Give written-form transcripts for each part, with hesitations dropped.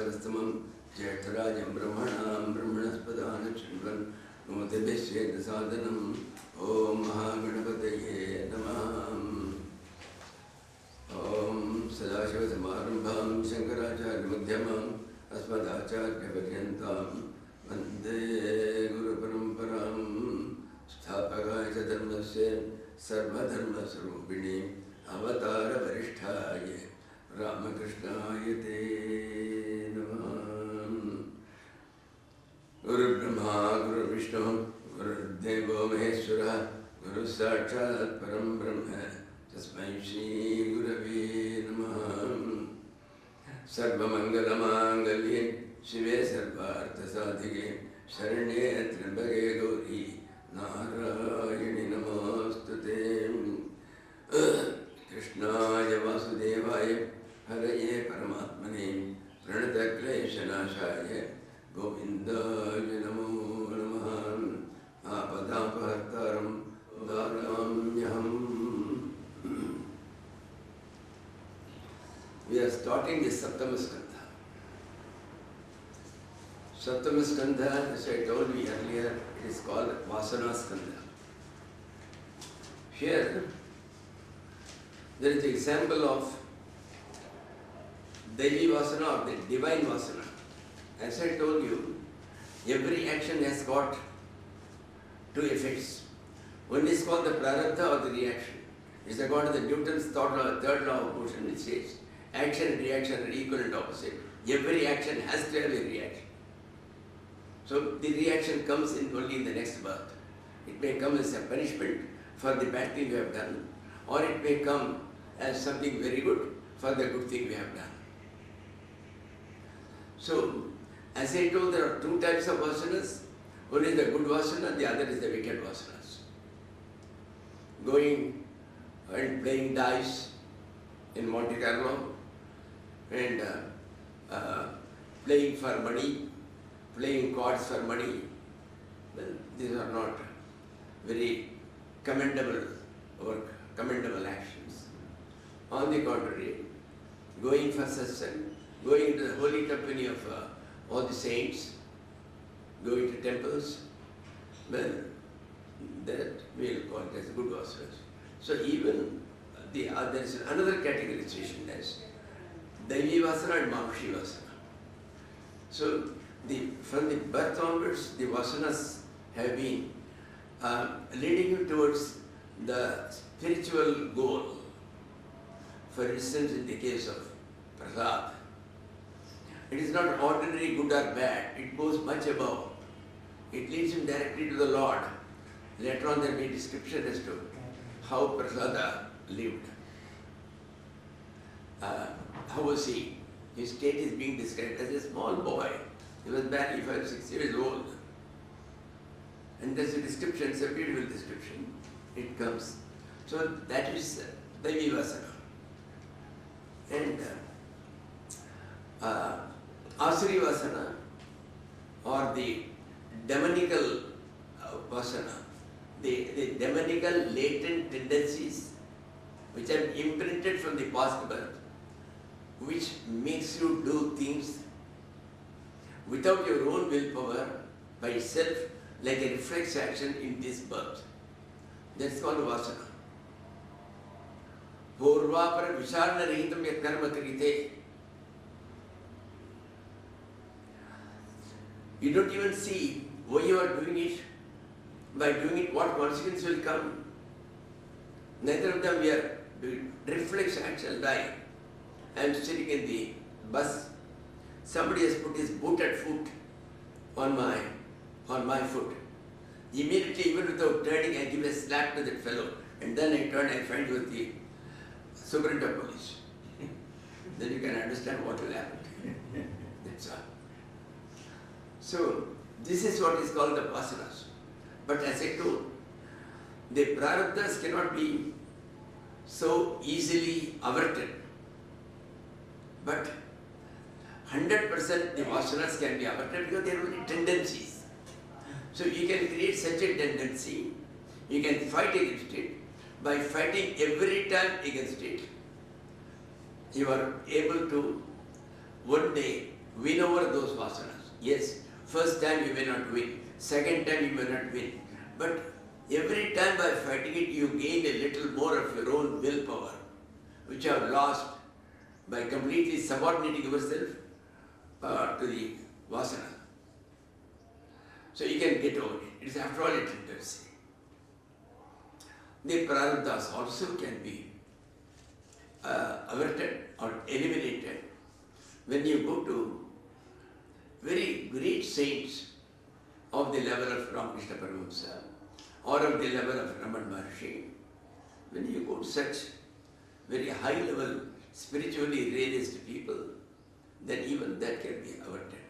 Sarastamam Jaitarajam Brahmanam Brahmanaspadana Chandran Numatibhishya Sadanam Om Mahaganapataye Namam Om Sadashiva Samarambham Shankaracharya Madhyamam Asmadacharya Paryantam Vande Guru Paramparam Sthapakaya Dharmasya Sarvadharma Sarupini Avatara Varishthaye Ramakrishnaye Te Namah. Guru Brahma, Guru Vishnu, Guru Devo Maheshwara, Guru Sakshat Param Brahma, Tasmai Shri Gurave Namah. Sarva Mangala Mangalye, Shive Sarvartha Sadhike, Sharanye Trimbage Gauri, Narayani Namostute. Krishnaya Vasudevaya, Haraye Paramatmane, Pranata Kleshanashaya, Govindaya Namo Namaha, Apadapahartaram, Dharamyam. We are starting the Saptama Skandha. Saptama Skandha, as I told you earlier, it is called Vasana Skandha. Here, there is the example of Devi Vasana or the divine Vasana. As I told you, every action has got two effects. One is called the Prarabdha or the reaction. It's according to the Newton's third law of motion, which says action and reaction are equal and opposite. Every action has to have a reaction. So the reaction comes in only in the next birth. It may come as a punishment for the bad thing we have done, or it may come as something very good for the good thing we have done. So, as I told, there are two types of vasanas. One is the good vasana, the other is the wicked vasanas. Going and playing dice in Monte Carlo and playing for money, playing cards for money, well, these are not very commendable work, commendable actions. On the contrary, going for satsang, going into the holy company of all the saints, going to temples, well, that we will call it as good vasanas. So even there is another categorization as Daivi Vasana and Mahashi Vasana. So from the birth onwards, the vasanas have been leading you towards the spiritual goal. For instance, in the case of prasad, it is not ordinary good or bad, it goes much above. It leads him directly to the Lord. Later on there will be a description as to how Prasada lived. How was he? His state is being described as a small boy. He was barely 5 or 6 years old. And there's a description, it's a beautiful description. It comes. So that is Daivi Vasana. And Asuri Vasana or the demonical Vasana, the demonical latent tendencies which are imprinted from the past birth, which makes you do things without your own willpower by itself, like a reflex action in this birth. That's called Vasana. Purvapara Visharna Rahitam Yat Karma Krite. You don't even see why you are doing it. By doing it, what consequence will come? Neither of them we are doing. Reflex action, like I am sitting in the bus. Somebody has put his booted foot on my foot. Immediately, even without turning, I give a slap to that fellow. And then I turn and find with the superintendent of police. Then you can understand what will happen. That's all. So, this is what is called the vasanas. But as I told, the prarabdhas cannot be so easily averted. But 100% the vasanas can be averted because they are only tendencies. So you can create such a tendency, you can fight against it. By fighting every time against it, you are able to one day win over those vasanas. Yes, first time you may not win, second time you may not win, but every time by fighting it you gain a little more of your own willpower, which you have lost by completely subordinating yourself to the vasana. So you can get over it. It is after all a tendency. The prarabdhas also can be averted or eliminated when you go to very great saints of the level of Ramakrishna Paramahamsa or of the level of Raman Maharshi. When you go to such very high level spiritually realized people, then even that can be averted.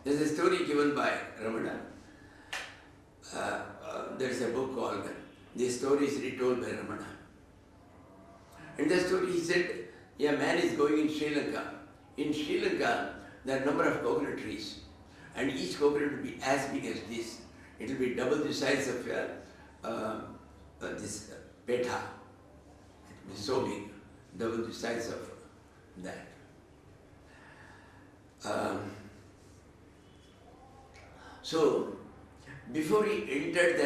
There is a story given by Ramana. There is a book called The Stories Retold by Ramana. In the story he said, a man is going in Sri Lanka. In Sri Lanka, there are a number of coconut trees, and each coconut will be as big as this. It will be double the size of this petha. It will be so big, double the size of that. So, before he entered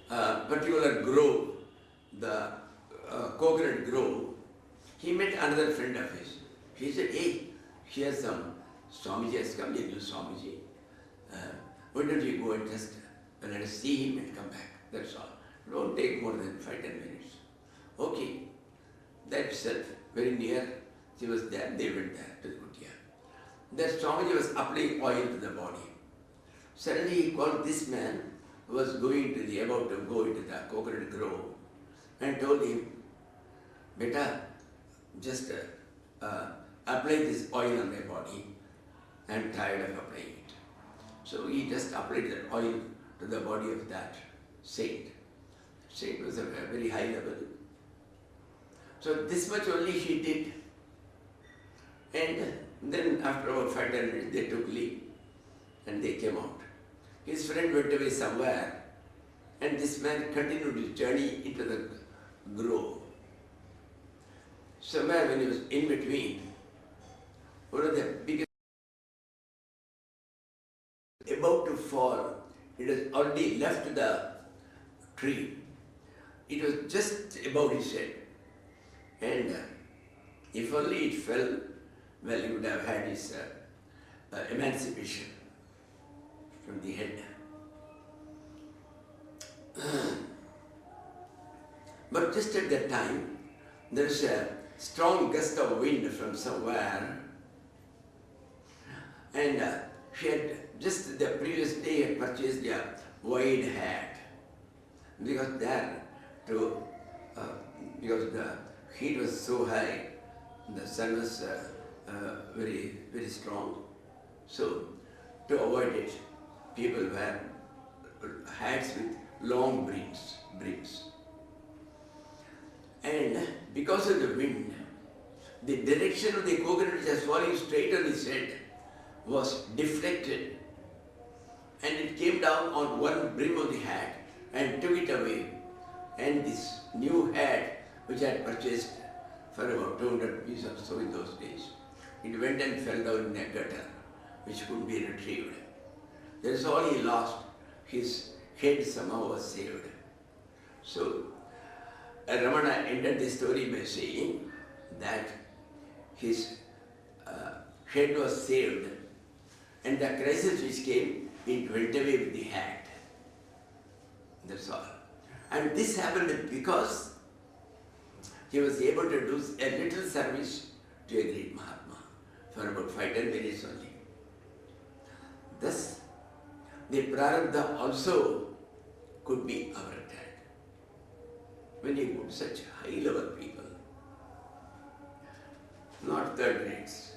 that particular grove, the coconut grove, he met another friend of his. He said, hey, here's some Swamiji has come, a new Swamiji. Why don't you go and just let us see him and come back? That's all. Don't take more than 5-10 minutes. Okay. That itself, very near, she was there, they went there to the kutia. That Swamiji was applying oil to the body. Suddenly he called this man who was about to go into the coconut grove and told him, Beta, just apply this oil on my body. I am tired of applying it. So he just applied that oil to the body of that saint. Saint was a very high level. So this much only he did. And then after about 5-10 minutes they took leave and they came out. His friend went away somewhere and this man continued his journey into the grove. Somewhere when he was in between, one of the biggest about to fall, it has already left the tree. It was just above his head. And if only it fell, well, he would have had his emancipation from the head. But just at that time, there is a strong gust of wind from somewhere, and she had just the previous day had purchased a wide hat because because the heat was so high, the sun was very, very strong. So to avoid it, people wear hats with long brims. And because of the wind, the direction of the coconut which was falling straight on his head was deflected, and it came down on one brim of the hat and took it away. And this new hat, which I had purchased for about 200 rupees or so in those days, it went and fell down in a gutter, which could be retrieved. That is all he lost. His head somehow was saved. So, Ramana ended the story by saying that his head was saved, and the crisis which came, it went away with the hat. That's all. And this happened because he was able to do a little service to a great Mahatma for about 5-10 minutes only. Thus, the prarabdha also could be averted when you go to such high level people, not third grades.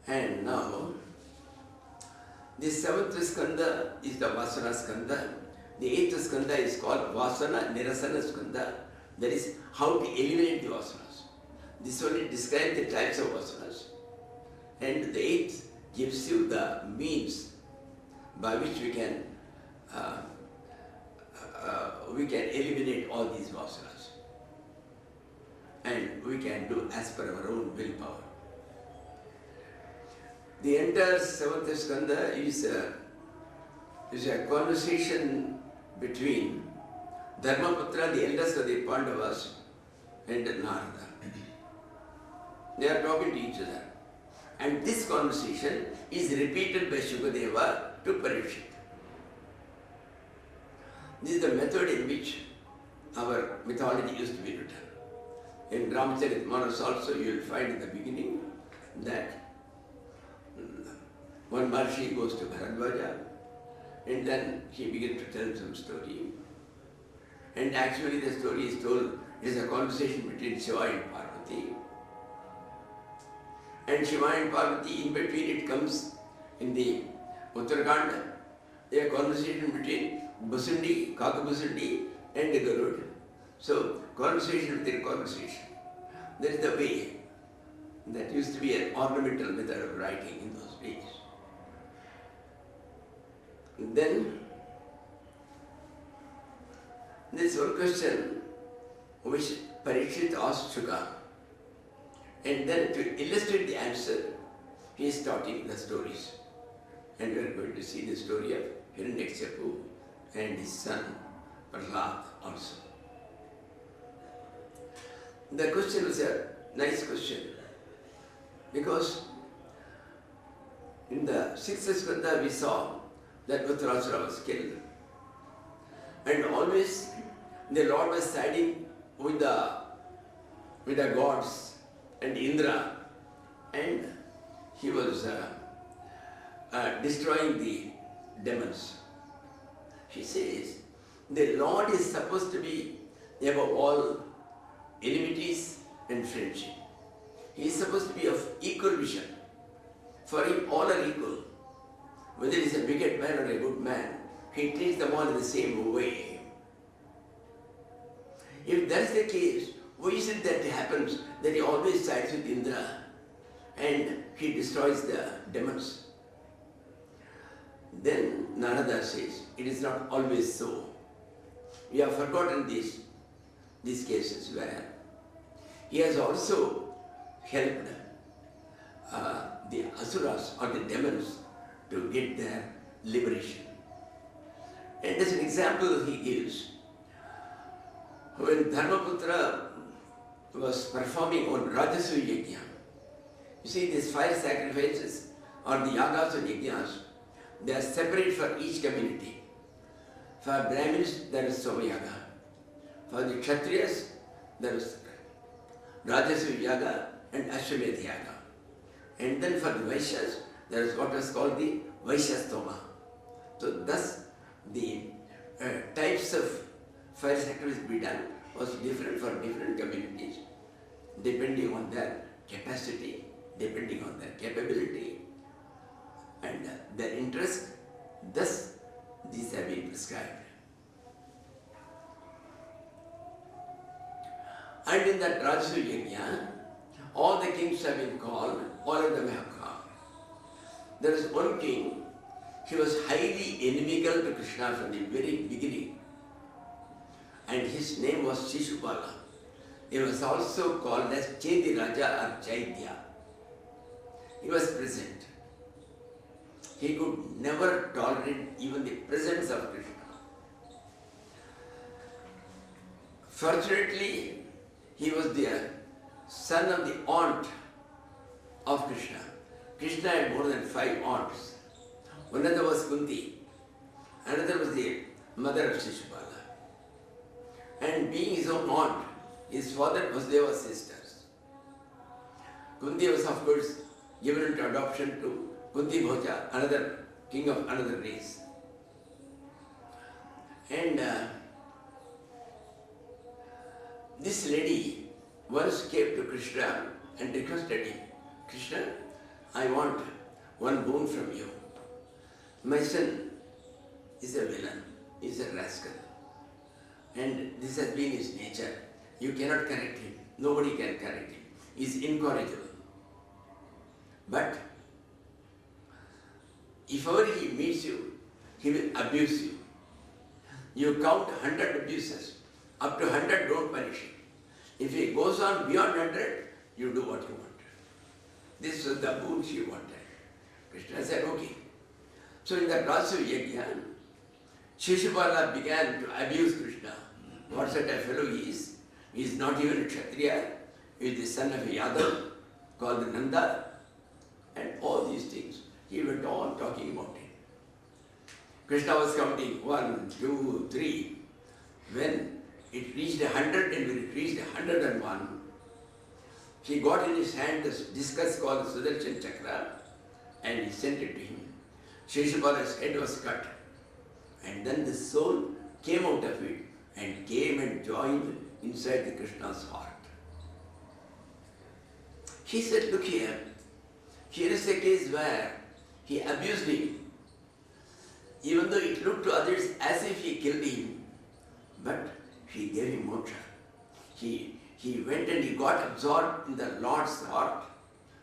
And now, the 7th skanda is the Vasana skanda. The 8th skanda is called Vasana Nirasana skanda. That is how to eliminate the vasanas. This only describes the types of vasanas. And the 8th gives you the means by which we can eliminate all these vasanas. And we can do as per our own willpower. The entire 7th skanda is a conversation between Dharmaputra, the eldest of the Pandavas, and Narada. They are talking to each other. And this conversation is repeated by Shukadeva to Parikshit. This is the method in which our mythology used to be written. In Ramcharitmanas also you will find in the beginning that one Maharishi goes to Haridwar and then he begins to tell some story. And actually the story is told, it is a conversation between Shiva and Parvati. And Shiva and Parvati, in between it comes in the Uttarakhand, a conversation between Basundi, Kakabasundi and Garud. So, conversation within conversation. That is the way. That used to be an ornamental method of writing in those days. Then, this one question which Parikshit asked Shuka, and then to illustrate the answer, he is starting the stories. And we are going to see the story of Hiranyakashipu and his son Prahlad also. The question was a nice question because in the 6th skanda we saw that Uttarasura was killed. And always the Lord was siding with the gods and Indra, and he was destroying the demons. He says, the Lord is supposed to be above all enmities and friendship. He is supposed to be of equal vision. For him, all are equal. Whether he is a wicked man or a good man, he treats them all in the same way. If that is the case, why is it that it happens that he always sides with Indra and he destroys the demons? Then Narada says, it is not always so. We have forgotten these cases where he has also helped the asuras or the demons to get their liberation. And as an example he gives, when Dharmaputra was performing on Rajasuya Yajna, you see these 5 sacrifices or the yagas and yajnas, they are separate for each community. For Brahmins, there is Somayaga. For the Kshatriyas, there is Rajasuya Yaga and Ashwamedha Yaga. And then for the Vaishyas, there is what is called the Vaishyastoma. So thus, the types of fire sacrifice to be done was different for different communities, depending on their capacity, depending on their capability, and their interest. Thus, these have been prescribed. And in that Rajasuya Yajna, all the kings have been called, all of them have come. There is one king, he was highly inimical to Krishna from the very beginning. And his name was Shishupala. He was also called as Chedi Raja or Chaitya. He was present. He could never tolerate even the presence of Krishna. Fortunately, he was the son of the aunt of Krishna. Krishna had more than 5 aunts. One of them was Kunti, another was the mother of Shishupala. And being his own aunt, his father was Deva's sisters. Kunti was of course given into adoption to Kunti Bhoja, another king of another race. And this lady once came to Krishna and requested him, Krishna, I want one boon from you. My son is a villain, he is a rascal. And this has been his nature. You cannot correct him. Nobody can correct him. He is incorrigible. But if ever he meets you, he will abuse you. You count 100 abuses. Up to 100, don't punish him. If he goes on beyond 100, you do what you want. This was the boon she wanted. Krishna said, okay. So in the process of yajna, Shishupala began to abuse Krishna. What sort of fellow he is? He is not even a Kshatriya. He is the son of a Yadav called Nanda. And all these things. He went on talking about it. Krishna was counting 1, 2, 3. When it reached 100 and when it reached 101, he got in his hand this discus called Sudarshan Chakra and he sent it to him. Shishupala's head was cut. And then the soul came out of it and came and joined inside the Krishna's heart. He said, look here is a case where he abused him, even though it looked to others as if he killed him, but he gave him moksha. He went and he got absorbed in the Lord's heart.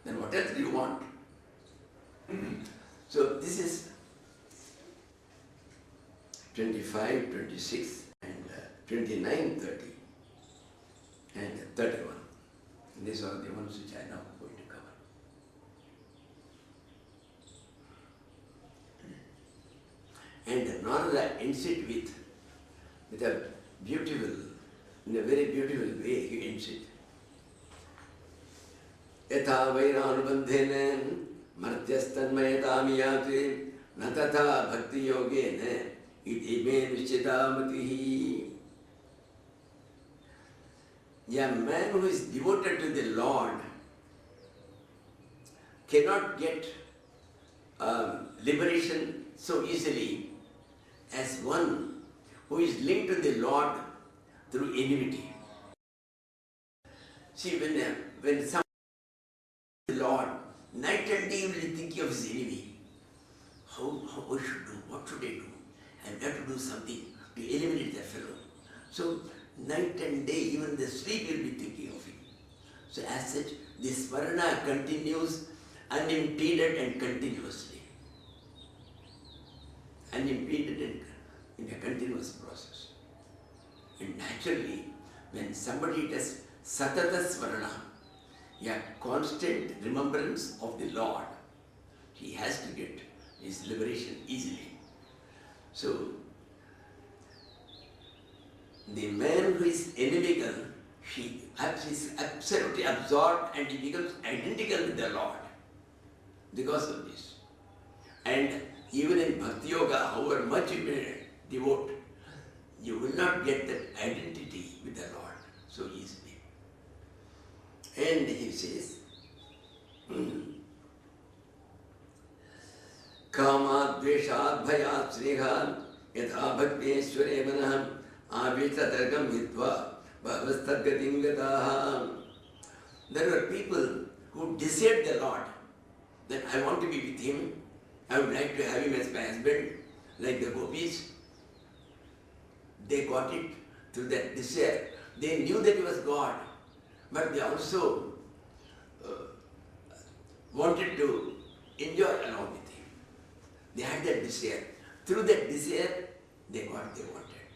Then what else do you want? So this is 25, 26 and 29, 30 and 31. These are the ones which I now am going to cover. And Narada ends it with a beautiful, in a very beautiful way he ends it. Yatha vairānubandhena martyastanmayatāmiyāti natatha bhakti yogena idime nischidāmatihi. A man who is devoted to the Lord cannot get liberation so easily as one who is linked to the Lord through enmity. See, when some the Lord, night and day will be thinking of his enemy. How I should do? What should I do? I have to do something to eliminate that fellow. So night and day, even the sleep will be thinking of him. So as such, this Smarana continues unimpeded and continuously. Unimpeded and in a continuous process. And naturally, when somebody does Satata Smarana, a constant remembrance of the Lord, he has to get his liberation easily. So, the man who is inimical, he is absolutely absorbed and he becomes identical with the Lord because of this. And even in Bhakti Yoga, however much you may devote, you will not get that identity with the Lord so easily. And he says, Kama dveshat bhayat sneha yatha bhakteshware manaham avitatargam hitva bhavastadgatim gataha. There were people who desired the Lord, that I want to be with him, I would like to have him as my husband, like the gopis. They got it through that desire. They knew that he was God, but they also wanted to enjoy along with him. They had that desire. Through that desire, they got what they wanted.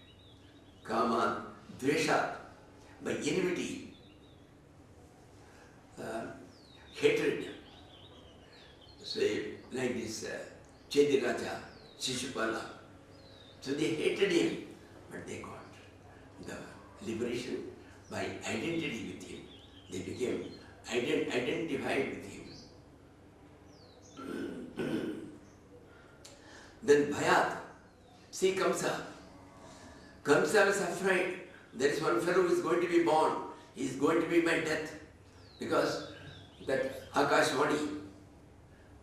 Kama, dvesha, by enmity, hatred. So, like this Chediraja, Shishupala. So they hated him, but they got the liberation by identity with him. They became identified with him. Then Bhayat, see Kamsa. Kamsa was afraid. There is one fellow who is going to be born. He is going to be my death. Because that Akashvani,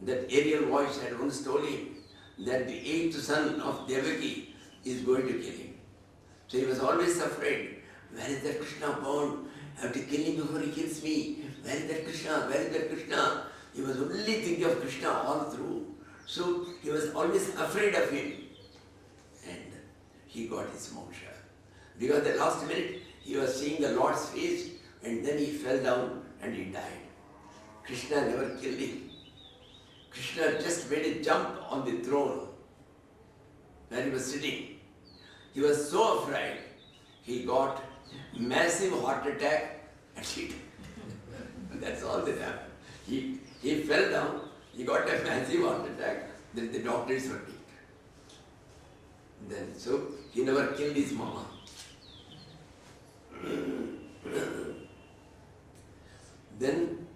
that aerial voice had once told him that the 8th son of Devaki is going to kill him. So he was always afraid. Where is that Krishna born? I have to kill him before he kills me. Where is that Krishna? Where is that Krishna? He was only thinking of Krishna all through. So he was always afraid of him. And he got his moksha. Because the last minute he was seeing the Lord's face and then he fell down and he died. Krishna never killed him. Krishna just made a jump on the throne where he was sitting. He was so afraid, he got massive heart attack and he died. That's all that happened. He fell down, He got a massive heart attack, then the doctors were picked. Then, so he never killed his mama. Then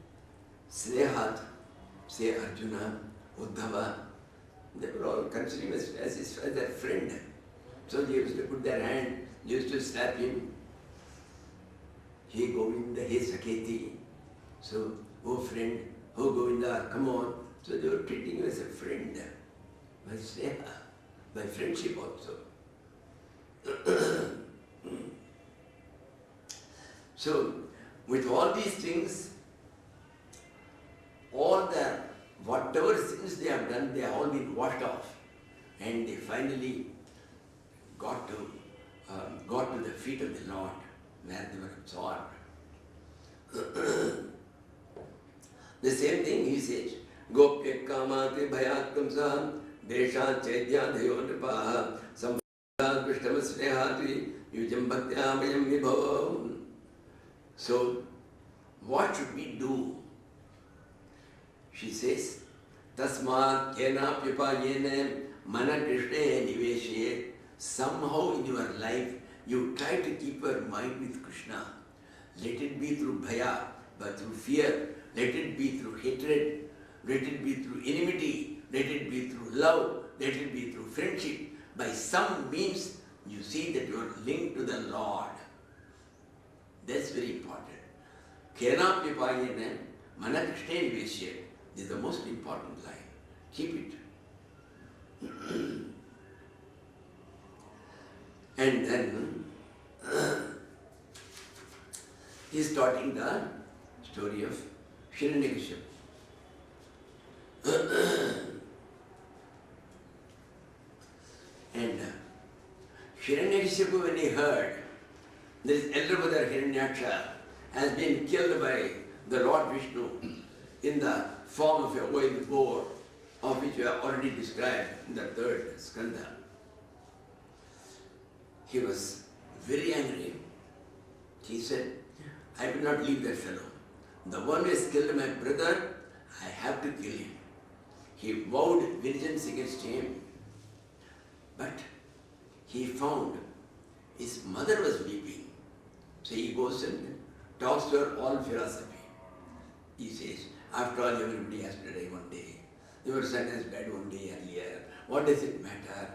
Snehat, say Arjuna, Uddhava, they were all considering him as their friend. So they used to put their hand, used to slap him. He Govinda, he Saketi. So, oh friend, oh Govinda, come on. So they were treating him as a friend, by sneha, by friendship also. So, with all these things, all the whatever sins they have done, they have all been washed off, and they finally got to the feet of the Lord, where they were absorbed. The same thing he says, Gopya kamate bhayat kamsa, desha chaitya deyo nripaha, sambhadha krishnama snehati, yujam bhaktya mayam vibhavam. So, what should we do? She says, Tasmat kena pyupayene mana krishne niveshe. Somehow in your life, you try to keep your mind with Krishna. Let it be through bhaya, but through fear. Let it be through hatred. Let it be through enmity. Let it be through love. Let it be through friendship. By some means, you see that you are linked to the Lord. That's very important. Kena pipayene mana krishne niveshe. This is the most important line. Keep it. And then he is starting the story of Hiranyakashipu. And Hiranyakashipu, when he heard this elder brother Hiranyaksha has been killed by the Lord Vishnu in the form of a wild boar, of which we have already described in the third skandha, he was very angry. He said, I will not leave that fellow. The one who has killed my brother, I have to kill him. He vowed vengeance against him, but he found his mother was weeping. So he goes and talks to her all philosophy. He says, after all, everybody has to die one day. Your son has died one day earlier. What does it matter?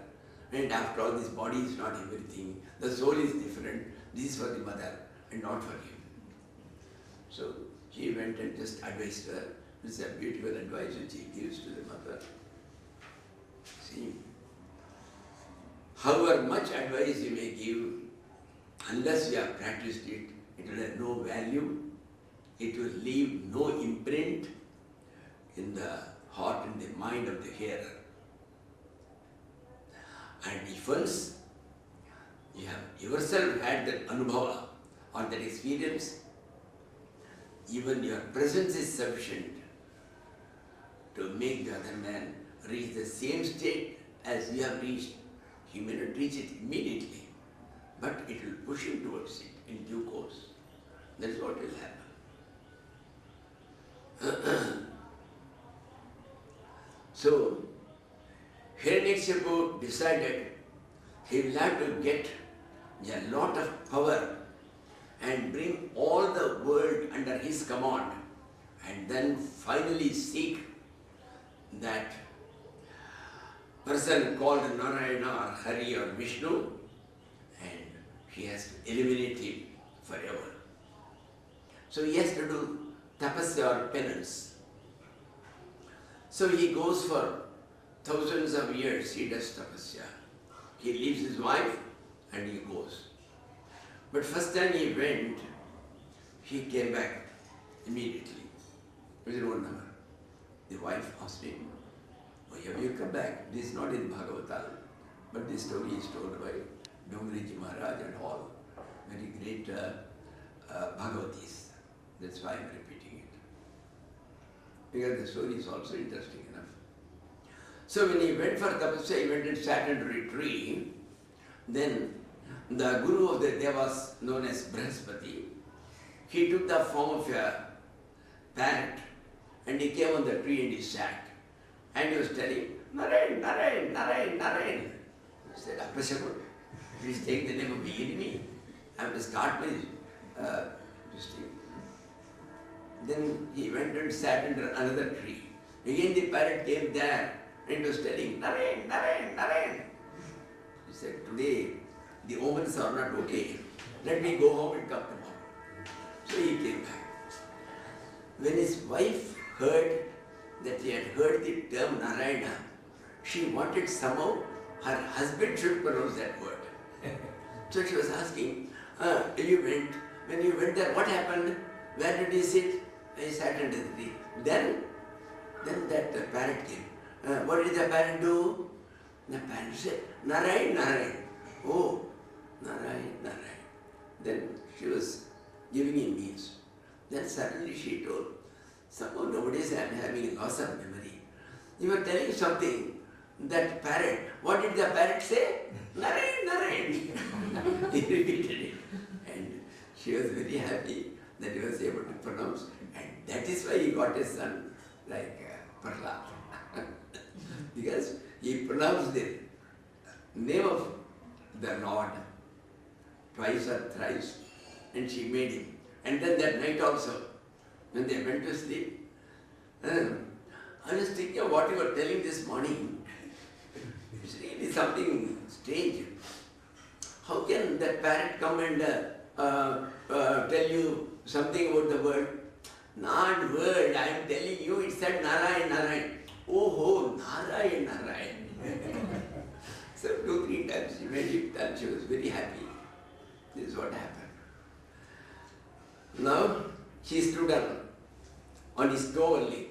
And after all, this body is not everything. The soul is different. This is for the mother and not for him. So he went and just advised her. This is a beautiful advice which he gives to the mother. See, however much advice you may give, unless you have practiced it, it will have no value. It will leave no imprint in the heart and the mind of the hearer. And if once you have yourself had that anubhava or that experience, even your presence is sufficient to make the other man reach the same state as you have reached. He may not reach it immediately, but it will push him towards it in due course. That is what will happen. So, Hiranyakashipu decided he will have to get a lot of power and bring all the world under his command, and then finally seek that person called Narayana or Hari or Vishnu, and he has to eliminate him forever. So he has to do tapasya or penance. So he goes for thousands of years, he does tapasya. He leaves his wife and he goes. But first time he went, he came back immediately, within 1 hour. The wife asked him, why have you come back? This is not in Bhagavatam, but this story is told by Dongriji Maharaj and all very great Bhagavatis. That's why I'm repeating it. Because the story is also interesting enough. So when he went for tapasya, he went and sat under a tree. Then the Guru of the Devas, known as Brihaspati, he took the form of a parrot and he came on the tree and he sat. And he was telling, Narayan, Narayan, Narayan, Narayan. He said, Apashakur, please take the name of the enemy. I have to start with this thing. Then he went and sat under another tree. Again the parrot came there and was telling, Narayan, Narayan, Narayan. He said, today the omens are not okay. Let me go home and come tomorrow. So he came back. When his wife heard that he had heard the term Narayana, she wanted somehow her husband should pronounce that word. So she was asking, when you went there, what happened? Where did you sit? I sat under the tree. Then that parrot came. What did the parrot do? The parrot said, Narayan, Narayan. Oh, Narayan, Narayan. Then she was giving him meals. Then suddenly she told, somehow nowadays I am having a loss of memory. You were telling something, that parrot, what did the parrot say? Narayan, Narayan. He repeated it. And she was very happy that he was able to pronounce. And that is why he got a son like Prahlad. Because he pronounced the name of the Lord twice or thrice, and she made him. And then that night also, when they went to sleep, I was thinking of what you were telling this morning. It's really something strange. How can that parrot come and tell you something about the word? Not word, I am telling you, it said Narayan, Narayan. Oh, Narayan, Narayan. So 2-3 times she made it and she was very happy. This is what happened. Now she stood on his toe only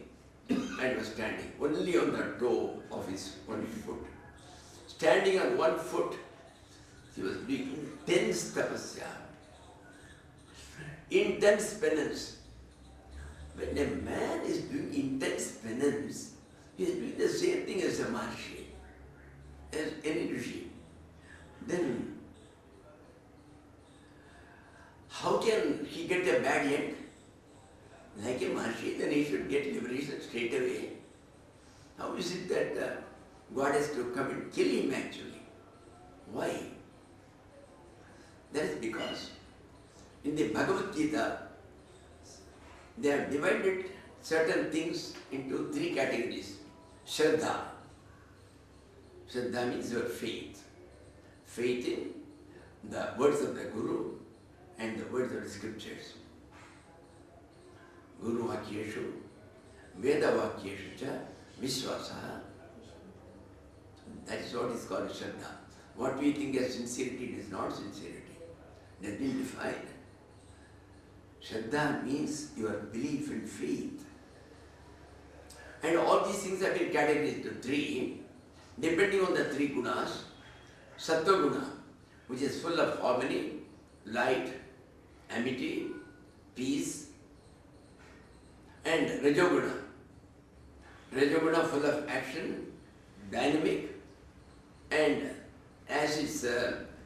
and was standing only on the toe of his one foot. Standing on one foot, he was doing intense tapasya, intense penance. When a man is doing intense penance, he is doing the same thing as a Maharshi, as any Rishi. Then, how can he get a bad end? Like a Maharshi, then he should get liberation straight away. How is it that God has to come and kill him actually? Why? That is because in the Bhagavad Gita, they have divided certain things into 3 categories. Shraddha. Shraddha means your faith. Faith in the words of the Guru and the words of the scriptures. Guru Vakyeshu, Veda Vakyeshu cha, Vishwasa. That is what is called Shraddha. What we think as sincerity is not sincerity. It has been defined. Shraddha means your belief and faith. And all these things have been categorized into 3, depending on the 3 gunas. Sattva guna, which is full of harmony, light, amity, peace. And Rajoguna. Rajoguna full of action, dynamic, and as its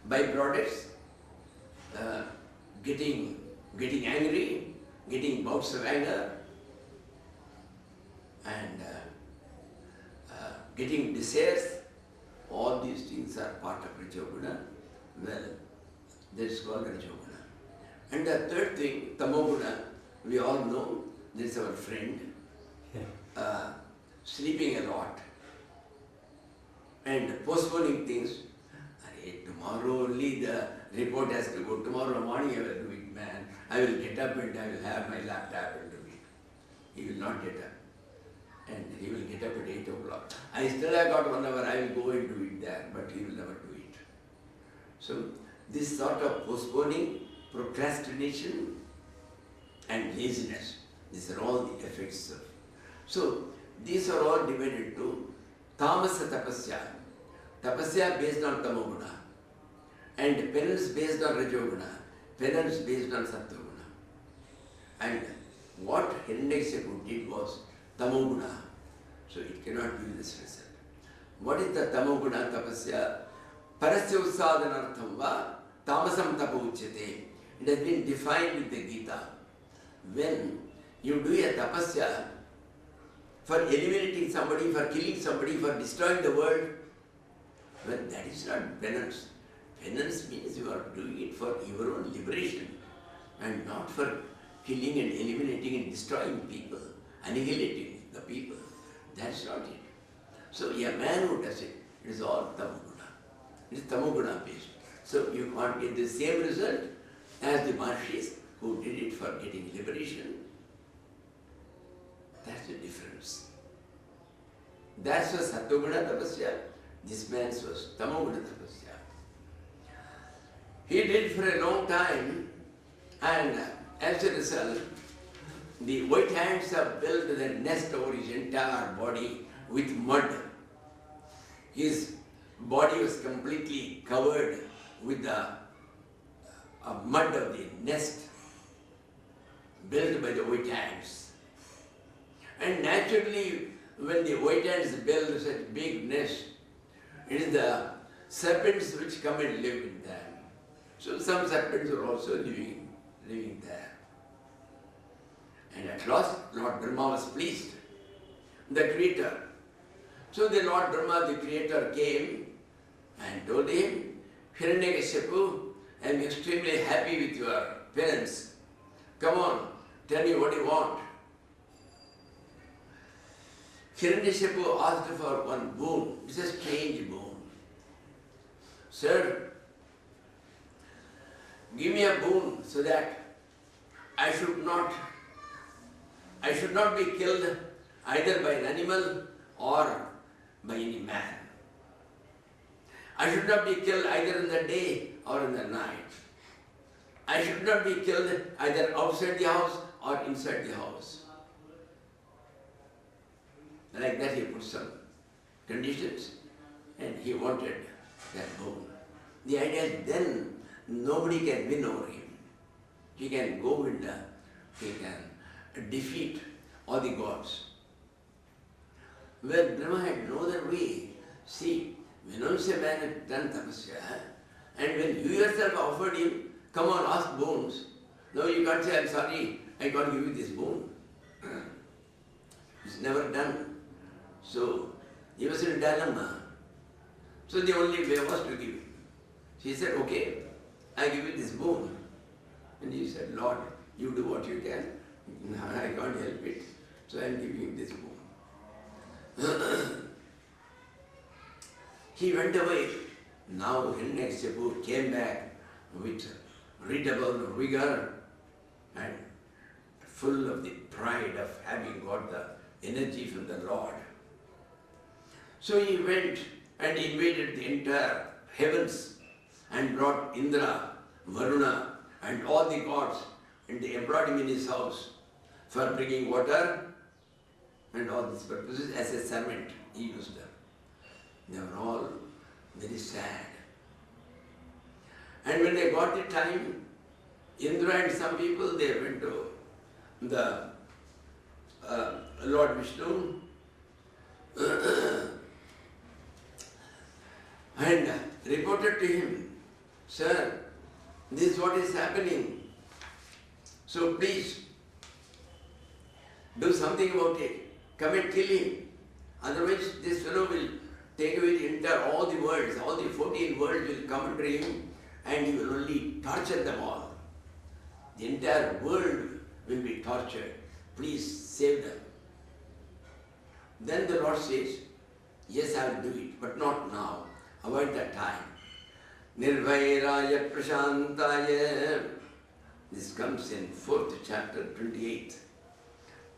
byproducts, getting angry, getting bouts of anger, and getting desires. All these things are part of Rajoguna. Well, that is called Rajoguna. And the third thing, Tamoguna, we all know, this is our friend, sleeping a lot and postponing things. Tomorrow only the report has to go. Tomorrow morning I will do it, man. I will get up and I will have my laptop and do it. He will not get up. And he will get up at 8 o'clock. I still have got 1 hour, I will go and do it there, but he will never do it. So this sort of postponing, procrastination and laziness, these are all the effects of. So these are all divided to tamasa tapasya. Tapasya based on tamoguna. And penance based on rajoguna. Penance based on sattva-guna. And what Hiranyakashipu did was tamoguna. So it cannot give this result. What is the tamoguna tapasya? Parasya usadhanartham va tamasam tapa uchyate. It has been defined with the Gita. When you do a tapasya for eliminating somebody, for killing somebody, for destroying the world. Well, that is not penance. Penance means you are doing it for your own liberation and not for killing and eliminating and destroying people, annihilating the people. That's not it. So a man who does it, it is all tamoguna. It is tamoguna based. So you can't get the same result as the Mahārishis who did it for getting liberation. That's the difference. That's was Sattva-guna tapasya. This man's was Tamoguna tapasya. He did for a long time, and as a result, the white ants have built the nest over his entire body with mud. His body was completely covered with the mud of the nest built by the white ants. And naturally, when the white ants build such big nest, it is the serpents which come and live in them. So some serpents are also living there. And at last, Lord Brahma was pleased, the creator. So the Lord Brahma, the creator, came and told him, Hiranyakashipu, I am extremely happy with your penance. Come on, tell me what you want. Hiranyakashipu asked for one boon. It's a strange boon. Sir, give me a boon so that I should not be killed either by an animal or by any man. I should not be killed either in the day or in the night. I should not be killed either outside the house or inside the house. Like that he put some conditions and he wanted that boon. The idea is then nobody can win over him. He can go and he can defeat all the gods. Well, Brahma had no other way. See, when once a man had done tapasya, and when you yourself offered him, come on, ask boons. No, you can't say, I'm sorry, I can't give you this boon. It's never done. So, he was in a dilemma. So the only way was to give. He said, okay, I give you this boon. And he said, Lord, you do what you can. I can't help it. So I am giving you this boon. He went away. Now Hiranyakashipu came back with redoubled vigor and full of the pride of having got the energy from the Lord. So he went and invaded the entire heavens and brought Indra, Varuna and all the gods, and they employed him in his house for bringing water and all these purposes as a servant. He used them. They were all very sad. And when they got the time, Indra and some people, they went to the Lord Vishnu and reported to him, Sir, this is what is happening. So please, do something about it. Come and kill him. Otherwise, this fellow will take away the entire, all the worlds, all the 14 worlds will come under him and he will only torture them all. The entire world will be tortured. Please save them. Then the Lord says, yes, I will do it, but not now. Avoid that time. Nirvairaya Prashantaya. This comes in 4th chapter, 28th.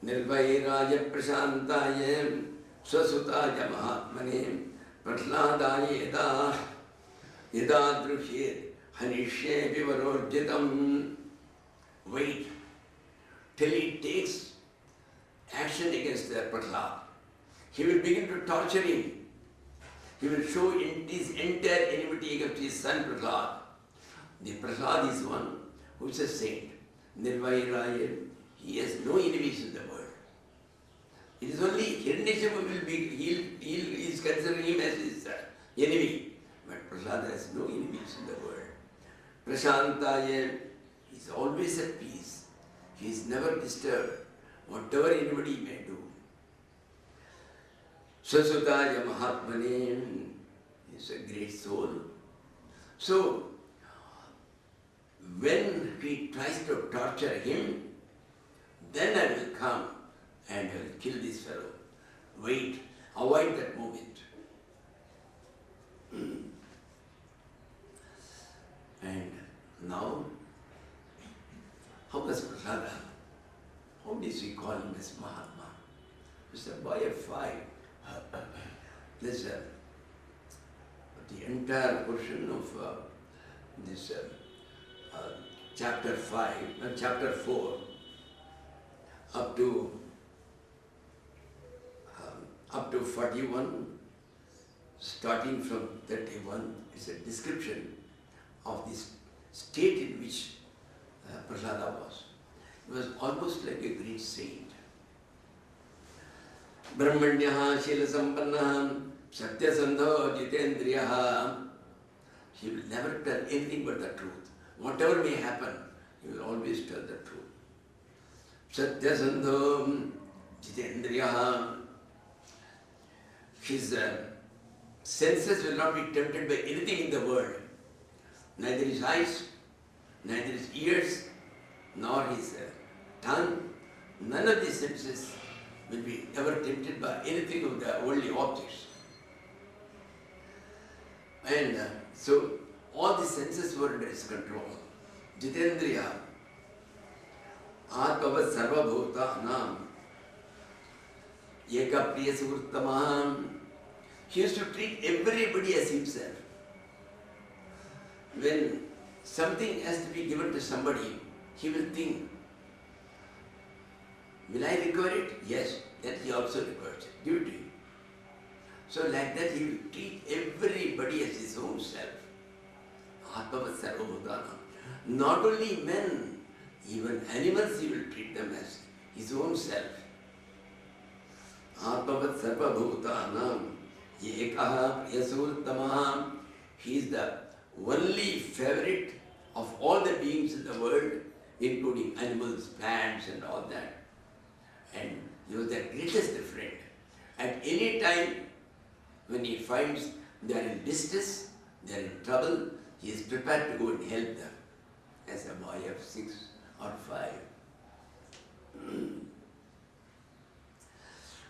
Nirvairaya Prashantaya Swasutaya Mahatmane Prahlādāya yada drushyet hanishye vivarorjitam. Wait till he takes action against the Prahlād. He will begin to torture him. He will show his entire enmity against his son Prahlād. The Prahlād is one who is a saint. Nirvairaya, he has no enemies in the world. It is only Hiranyakashipu will be, he is considering him as his enemy. But Prahlāda has no enemies in the world. Prashantaya, he is always at peace. He is never disturbed, whatever anybody may do. Sasutaya Mahatmane is a great soul. So, when he tries to torture him, then I will come and I will kill this fellow. Wait, avoid that moment. And now, how was Prahlada? How did we call him as Mahatma? He was a boy of 5. This the entire portion of this chapter 5, chapter 4, up to 41, starting from 31, is a description of this state in which Prahlada was. He was almost like a great saint. Brahmanyaha Shila Sampanna Satyasandho Jitendriyaha. He will never tell anything but the truth. Whatever may happen, he will always tell the truth. Satyasandho Jitendriyaha. His senses will not be tempted by anything in the world. Neither his eyes, neither his ears, nor his tongue. None of these senses will be ever tempted by anything of the worldly objects. And so all the senses were under his control. Jitendriya, Atmavat Sarva Bhutanam, Eka Priya Suhurtamam. He used to treat everybody as himself. When something has to be given to somebody, he will think, will I require it? Yes, that he also requires it. Give it to him. So like that he will treat everybody as his own self. Atmavat Sarva Bhutanam. Not only men, even animals he will treat them as his own self. Atmavat Sarva Bhutanam. Yekaha Priyasutamaham. He is the only favorite of all the beings in the world, including animals, plants and all that. And he was their greatest friend. At any time when he finds they are in distress, they are in trouble, he is prepared to go and help them as a boy of 6 or 5.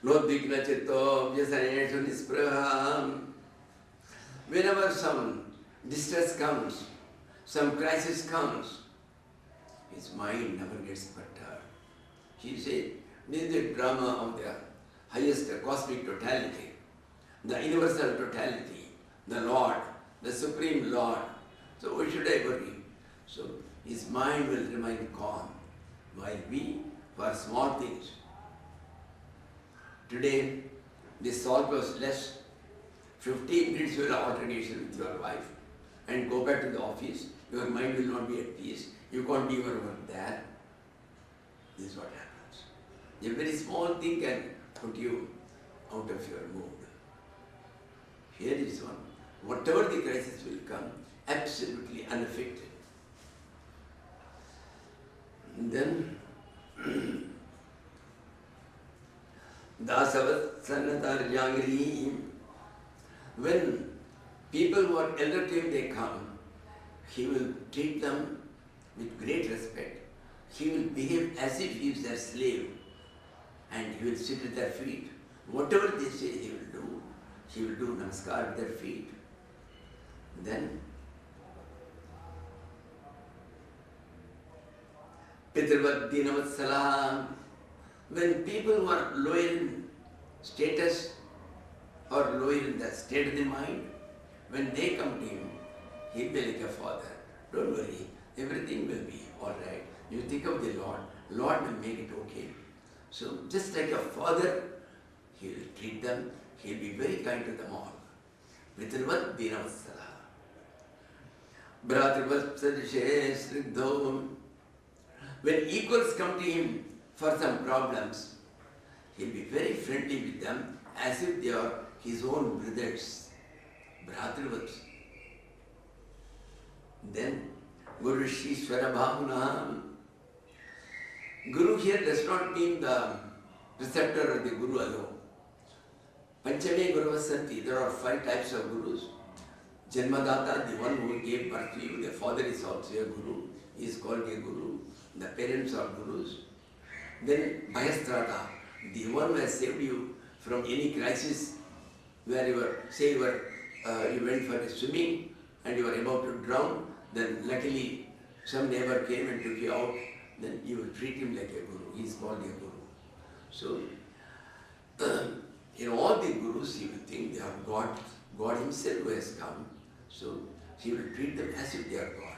Nodvikna Chitta Vyasaneshu Nispraham. Whenever some distress comes, some crisis comes, his mind never gets perturbed. He said, this is the drama of the highest cosmic totality, the universal totality, the Lord, the Supreme Lord. So why should I worry? So his mind will remain calm, while we, for small things. Today, the salt was less. 15 minutes you will have altercation with your wife and go back to the office. Your mind will not be at peace. You can't do your work there. This is what happens. A very small thing can put you out of your mood. Here is one. Whatever the crisis will come, absolutely unaffected. And then Dasavat Sanatar Jangri. When people who are elder to him, they come, he will treat them with great respect. He will behave as if he is their slave, and he will sit at their feet. Whatever they say, he will do. He will do namaskar at their feet. Then Pitrvat Dinavat Salam. When people who are lower in status or lower in the state of the mind, when they come to him, he will be like a father. Don't worry, everything will be all right. You think of the Lord, Lord will make it okay. So just like a father, he will treat them, he will be very kind to them all. Vitrvat Dinavatsala. Bhratrivat Sadishe Sriddho. When equals come to him for some problems, he will be very friendly with them as if they are his own brothers. Bhratrivat. Then Guru Shishwara Bhavana. Guru here does not mean the preceptor or the Guru alone. Panchame Guruvasanti, there are 5 types of gurus. Janmadata, the one who gave birth to you, the father is also a guru. He is called a guru. The parents are gurus. Then Bhayastrata, the one who has saved you from any crisis where you were, say you went for a swimming and you were about to drown, then luckily some neighbor came and took you out, then you will treat him like a guru. He is called a guru. So, in all the gurus, you will think they are God himself who has come. So, he will treat them as if they are God.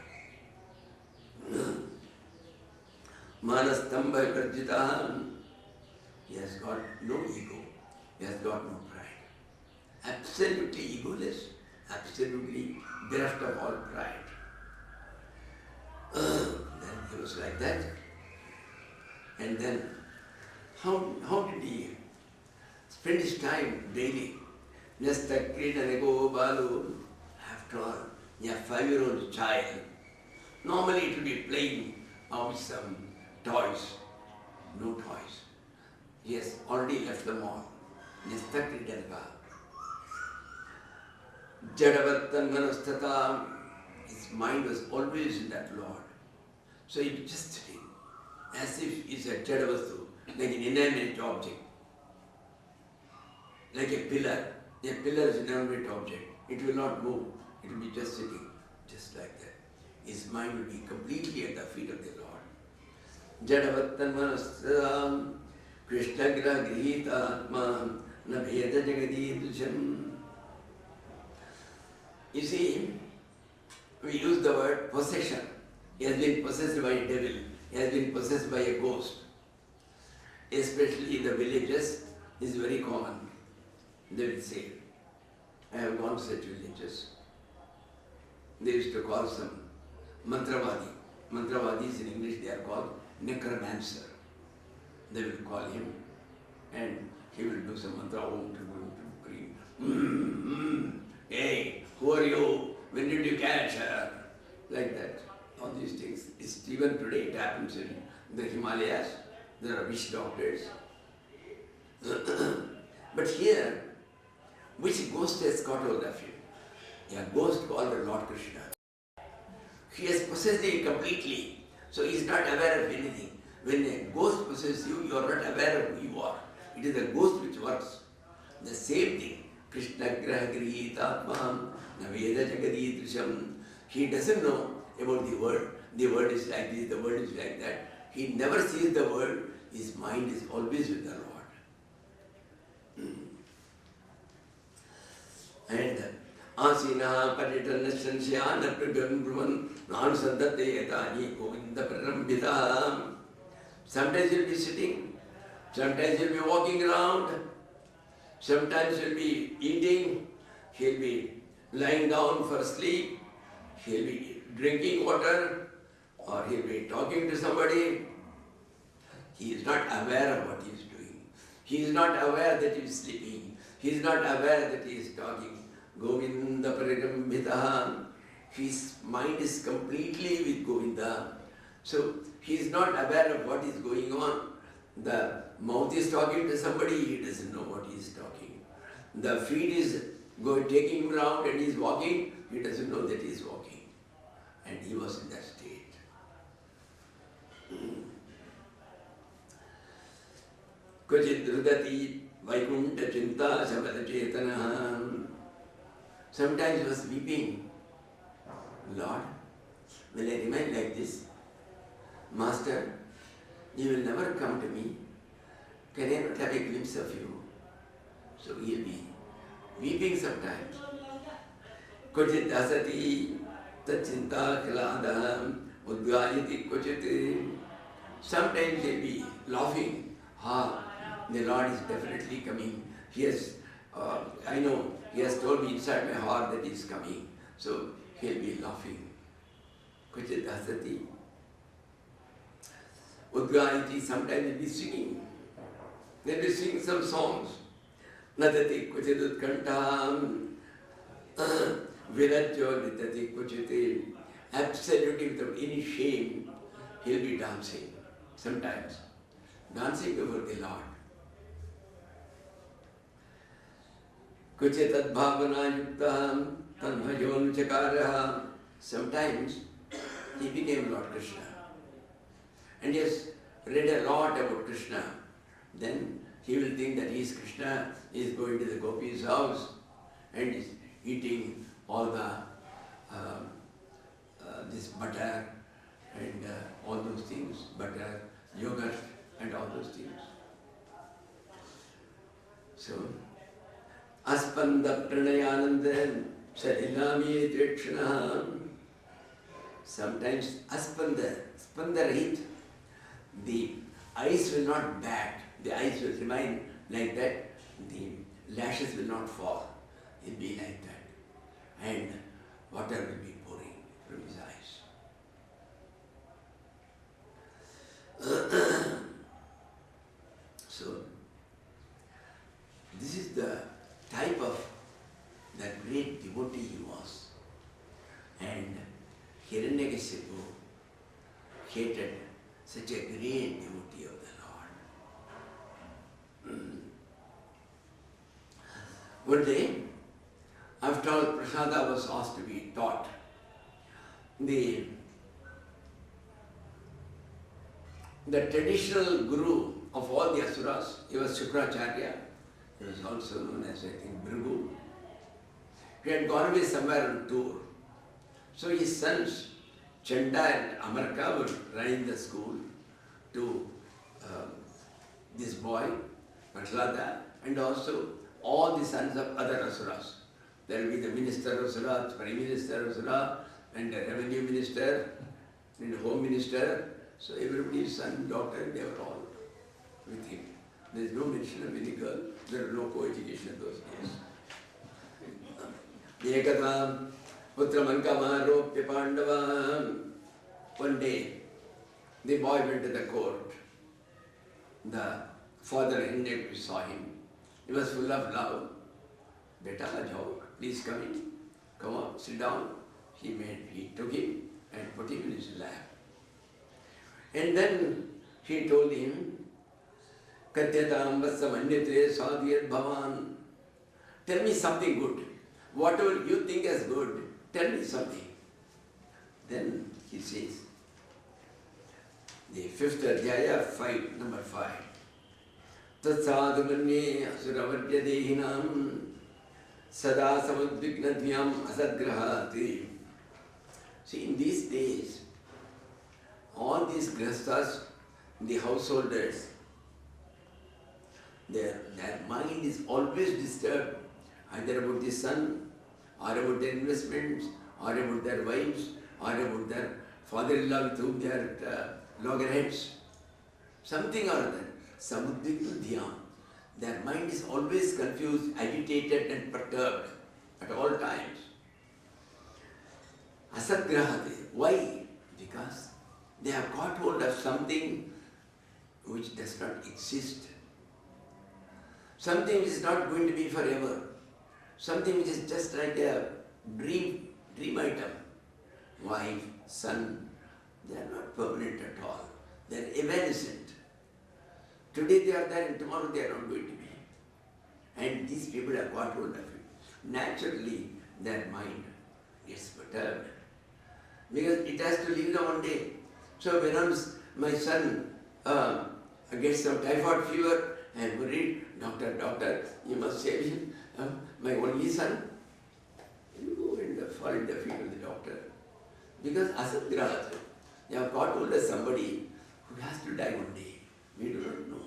Manastamba Varjita, he has got no ego, he has got no pride. Absolutely egoless, absolutely bereft of all pride. Then he was like that. And then, how did he spend his time daily? Nasta Kridaneko Balu, after all, a 5-year-old child. Normally it will be playing out some toys. No toys. He has already left them all. Nasta Kridaneka. Jadavattan Manastata. His mind was always in that Lord. So he was just sitting as if he's a Jadavastu, like an inanimate object. Like a pillar. A pillar is an inanimate object. It will not move. It will be just sitting, just like that. His mind will be completely at the feet of the Lord. Jadavattan Manastata Krishna Gra Grihita Atma Nabheda Jagadi Dusham. You see, we use the word possession. He has been possessed by a devil. He has been possessed by a ghost. Especially in the villages, is very common. They will say, I have gone to such villages. They used to call some mantravadi. Mantravadis in English, they are called necromancer. They will call him and he will do some mantra. Hey, who are you? When did you catch her? Like that. All these things. It's even today it happens in the Himalayas. There are witch doctors. But here, which ghost has got hold of you? A ghost called the Lord Krishna. He has possessed you completely. So he is not aware of anything. When a ghost possesses you, you are not aware of who you are. It is a ghost which works. The same thing. Krishna Graha Grihita Atmam Naveda Jagadi Drisham. He doesn't know about the world. The world is like this, the world is like that. He never sees the world. His mind is always with the Lord. And Asina Paritana Shansyana Prabham Brahman Nanusandate Yatani Govinda Parambita. Sometimes you'll be sitting, sometimes you'll be walking around, sometimes you'll be eating, he'll be lying down for sleep, he'll be drinking water, or he'll be talking to somebody. He is not aware of what he is doing. He is not aware that he is sleeping. He is not aware that he is talking. Govinda Parigambhita. His mind is completely with Govinda. So he is not aware of what is going on. The mouth is talking to somebody, he doesn't know what he is talking. The feet is taking him around and he is walking, he doesn't know that he is walking. And he was in that state. Kvachit Rudati Vaikunta Chinta Sabada Chetana. Sometimes he was weeping. Lord, will I remain like this? Master, you will never come to me. Can I not have a glimpse of you? So he will be weeping sometimes. Kvachit Dasati Tachinta Khaladam Udgayati Kvachit. Sometimes he will be laughing. The Lord is definitely coming. He has, I know, he has told me inside my heart that he is coming. So he will be laughing. Kvachit Dasati. Udgayati, sometimes he will be singing. They will be singing some songs. Nadati Kvachit Utkantam. Virajyo Nitati Kvachit. Absolutely without any shame, he will be dancing. Sometimes. Dancing before the Lord. Kuche tad bhavana yukta tanbhajon chakaraha. Sometimes he became Lord Krishna. And he has read a lot about Krishna. Then he will think that he is Krishna, he is going to the gopis' house and is eating all the this butter and all those things, butter, yogurt and all those things. So, aspanda pranayananda sarilami trekshana. Sometimes aspanda, spanda-rahit, the eyes will not bat, the eyes will remain like that, the lashes will not fall, it will be like that, and water will be pouring from his eyes. So, this is the type of that great devotee he was. And Hiranyakashipu hated such a great devotee of the Lord. One day, after all prasada was asked to be taught, the traditional guru of all the asuras, he was Shukracharya, he was also known as, I think, Bhrigu. He had gone away somewhere on tour. So his sons, Chanda and Amarka, were running the school to this boy, Prahlada, and also all the sons of other asuras. There will be the minister of Asura, prime minister of Asura, and the revenue minister, and the home minister. So everybody's son, daughter, they were all with him. There is no mention of any girl. There was no co-education in those days. Ekata putra mankamarupya pandava. One day, the boy went to the court. The father Hinyakashipu saw him. He was full of love. Beta, jao, please come in. Come on, sit down. He took him and put him in his lap. And then he told him, Katyatam vasamanyate sadhyat bhavan. Tell me something good. Whatever you think is good, tell me something. Then he says, the fifth adhyaya, number 5. Tatsadhumanye asuravarya dehinam sada samudvignadhyam asadgrahati. See, in these days, all these grahasthas, the householders, their mind is always disturbed, either about the son, or about their investments, or about their wives, or about their father-in-law with whom they are loggerheads. Something or other. Samudvignadhyam. Their mind is always confused, agitated and perturbed at all times. Asadgrahati. Why? Because they have got hold of something which does not exist. Something which is not going to be forever. Something which is just like a dream item. Wife, son, they are not permanent at all. They are evanescent. Today they are there and tomorrow they are not going to be. And these people have got hold of it. Naturally, their mind gets perturbed. Because it has to leave them one day. So when my son gets some typhoid fever, I am worried, doctor, you must save him, my only son. You go and fall in the feet of the doctor. Because asadgrahati, they have got hold of somebody who has to die one day. We do not know.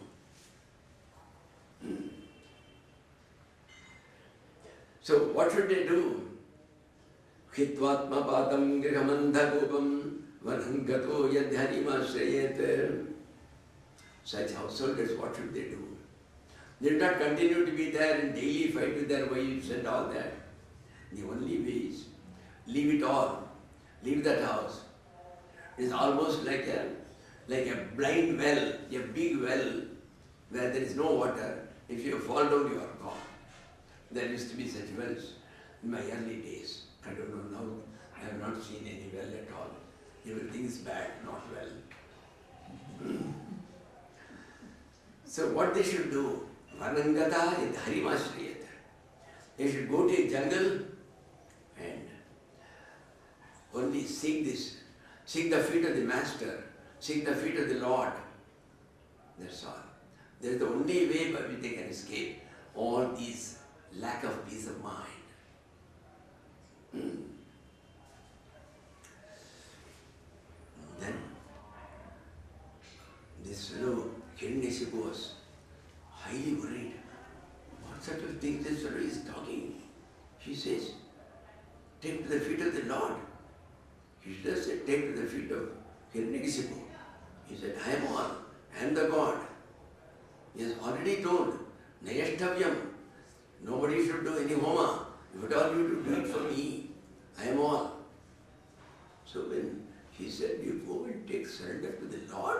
So what should they do? Khitvatma padam grihamandha gopam vanangato yadharimashrayet. Such householders, what should they do? They do not continue to be there and daily fight with their wives and all that. The only way is leave it all. Leave that house. It is almost like a blind well, a big well where there is no water. If you fall down, you are gone. There used to be such wells in my early days. I don't know now. I have not seen any well at all. Everything is bad, not well. So what they should do? Vanangata harimashriyata. You should go to a jungle and only seek this. Seek the feet of the Master. Seek the feet of the Lord. That's all. That's the only way by which they can escape all these lack of peace of mind. Then this fellow, Hiranyakashipu, was highly worried. What sort of thing this fellow is talking? He says, take to the feet of the Lord. He just said, take to the feet of Hiranyakashipu. He said, I am all. I am the God. He has already told, Nayashtavyam. Nobody should do any homa. If at all you to do it for me, I am all. So when he said, you go and take surrender to the Lord,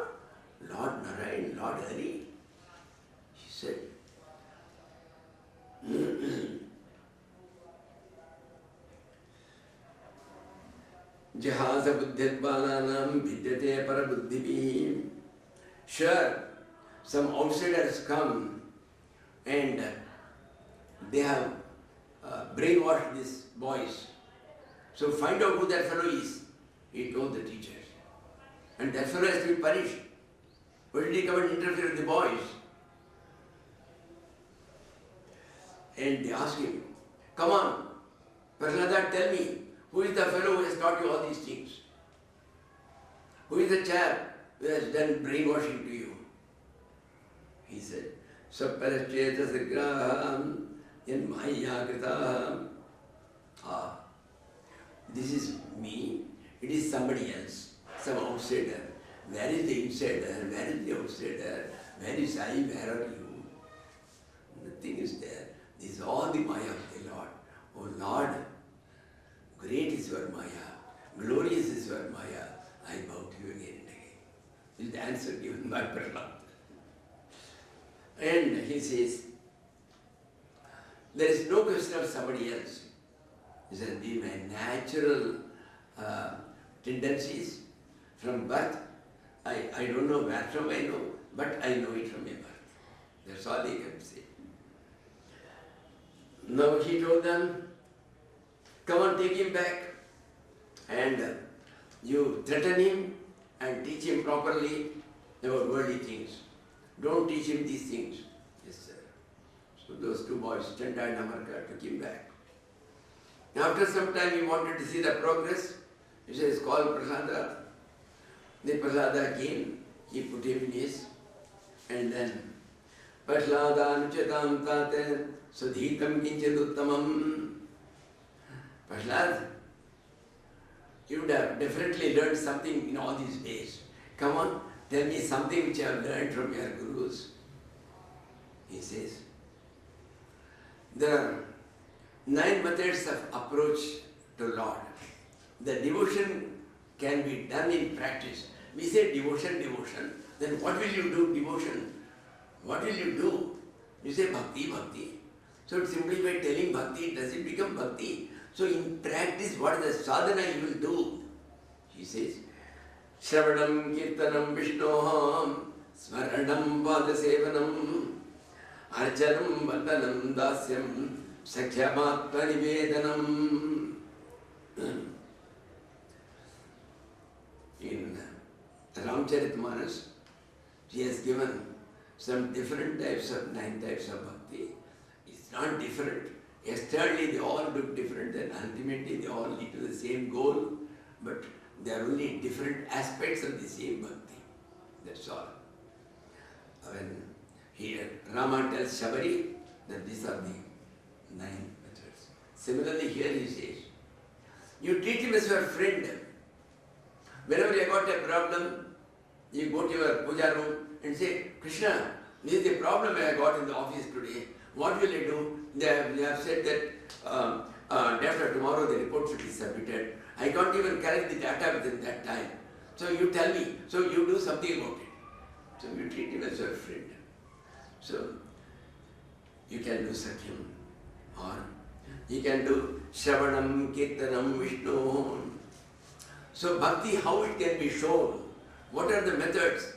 Lord Narayan, Lord Hari, he said, Jahaza buddhyatvalanam vidyate parabuddhibhi. Sure, some outsiders come and they have brainwashed these boys. So find out who that fellow is. He told the teachers. And that fellow has to be punished. Why did he come and interfere with the boys? And they asked him, come on, Prahlada, tell me, who is the fellow who has taught you all these things? Who is the chap who has done brainwashing to you? He said, Sapparacheta Sagraham in Mahayakrita. Ah, this is me, it is somebody else, some outsider. Where is the insider? Where is the outsider? Where is I? Where are you? Nothing is there. This is all the Maya of the Lord. Oh Lord, great is your Maya, glorious is your Maya. I bow to you again and again. This is the answer given by Prahlad. And he says, there is no question of somebody else. He said, these are my natural tendencies from birth. I don't know where from I know, but I know it from my birth. That's all he can say. Now he told them, come on, take him back and you threaten him and teach him properly about worldly things. Don't teach him these things. Yes, sir. So those two boys, Chanda and Amarka, took him back. After some time he wanted to see the progress. He says, call Prahlada. The Prahlada came, he put him in his, and then Prahlada Anuchatam Tate Sudhitam Kinchaduttamam. Prahlad, you would have definitely learned something in all these days. Come on, tell me something which I have learned from your gurus. He says, there are 9 methods of approach to Lord. The devotion can be done in practice. We say devotion, devotion. Then what will you do, devotion? What will you do? You say bhakti, bhakti. So simply by telling bhakti, does it become bhakti? So in practice, what is the sadhana you will do? He says, Shravanam Kirtanam Vishnoham Smaranam Vadasevanam Archanam Vandanam Dasyam Sakhyamatma Nivedanam. In Ramcharitmanas, he has given some different types of 9 types of bhakti. It's not different. Externally they all look different and ultimately they all lead to the same goal, but they are only different aspects of the same bhakti. That's all. When here Rama tells Shabari that these are the 9 methods. Similarly here he says, you treat him as your friend. Whenever you got a problem, you go to your puja room and say, Krishna, this is the problem I got in the office today. What will I do? They have said that day after tomorrow the report should be submitted. I can't even collect the data within that time. So you tell me, so you do something about it. So you treat him as your friend. So you can do Sakyam, or you can do Shravanam, Kirtanam, Vishnu. So bhakti, how it can be shown? What are the methods?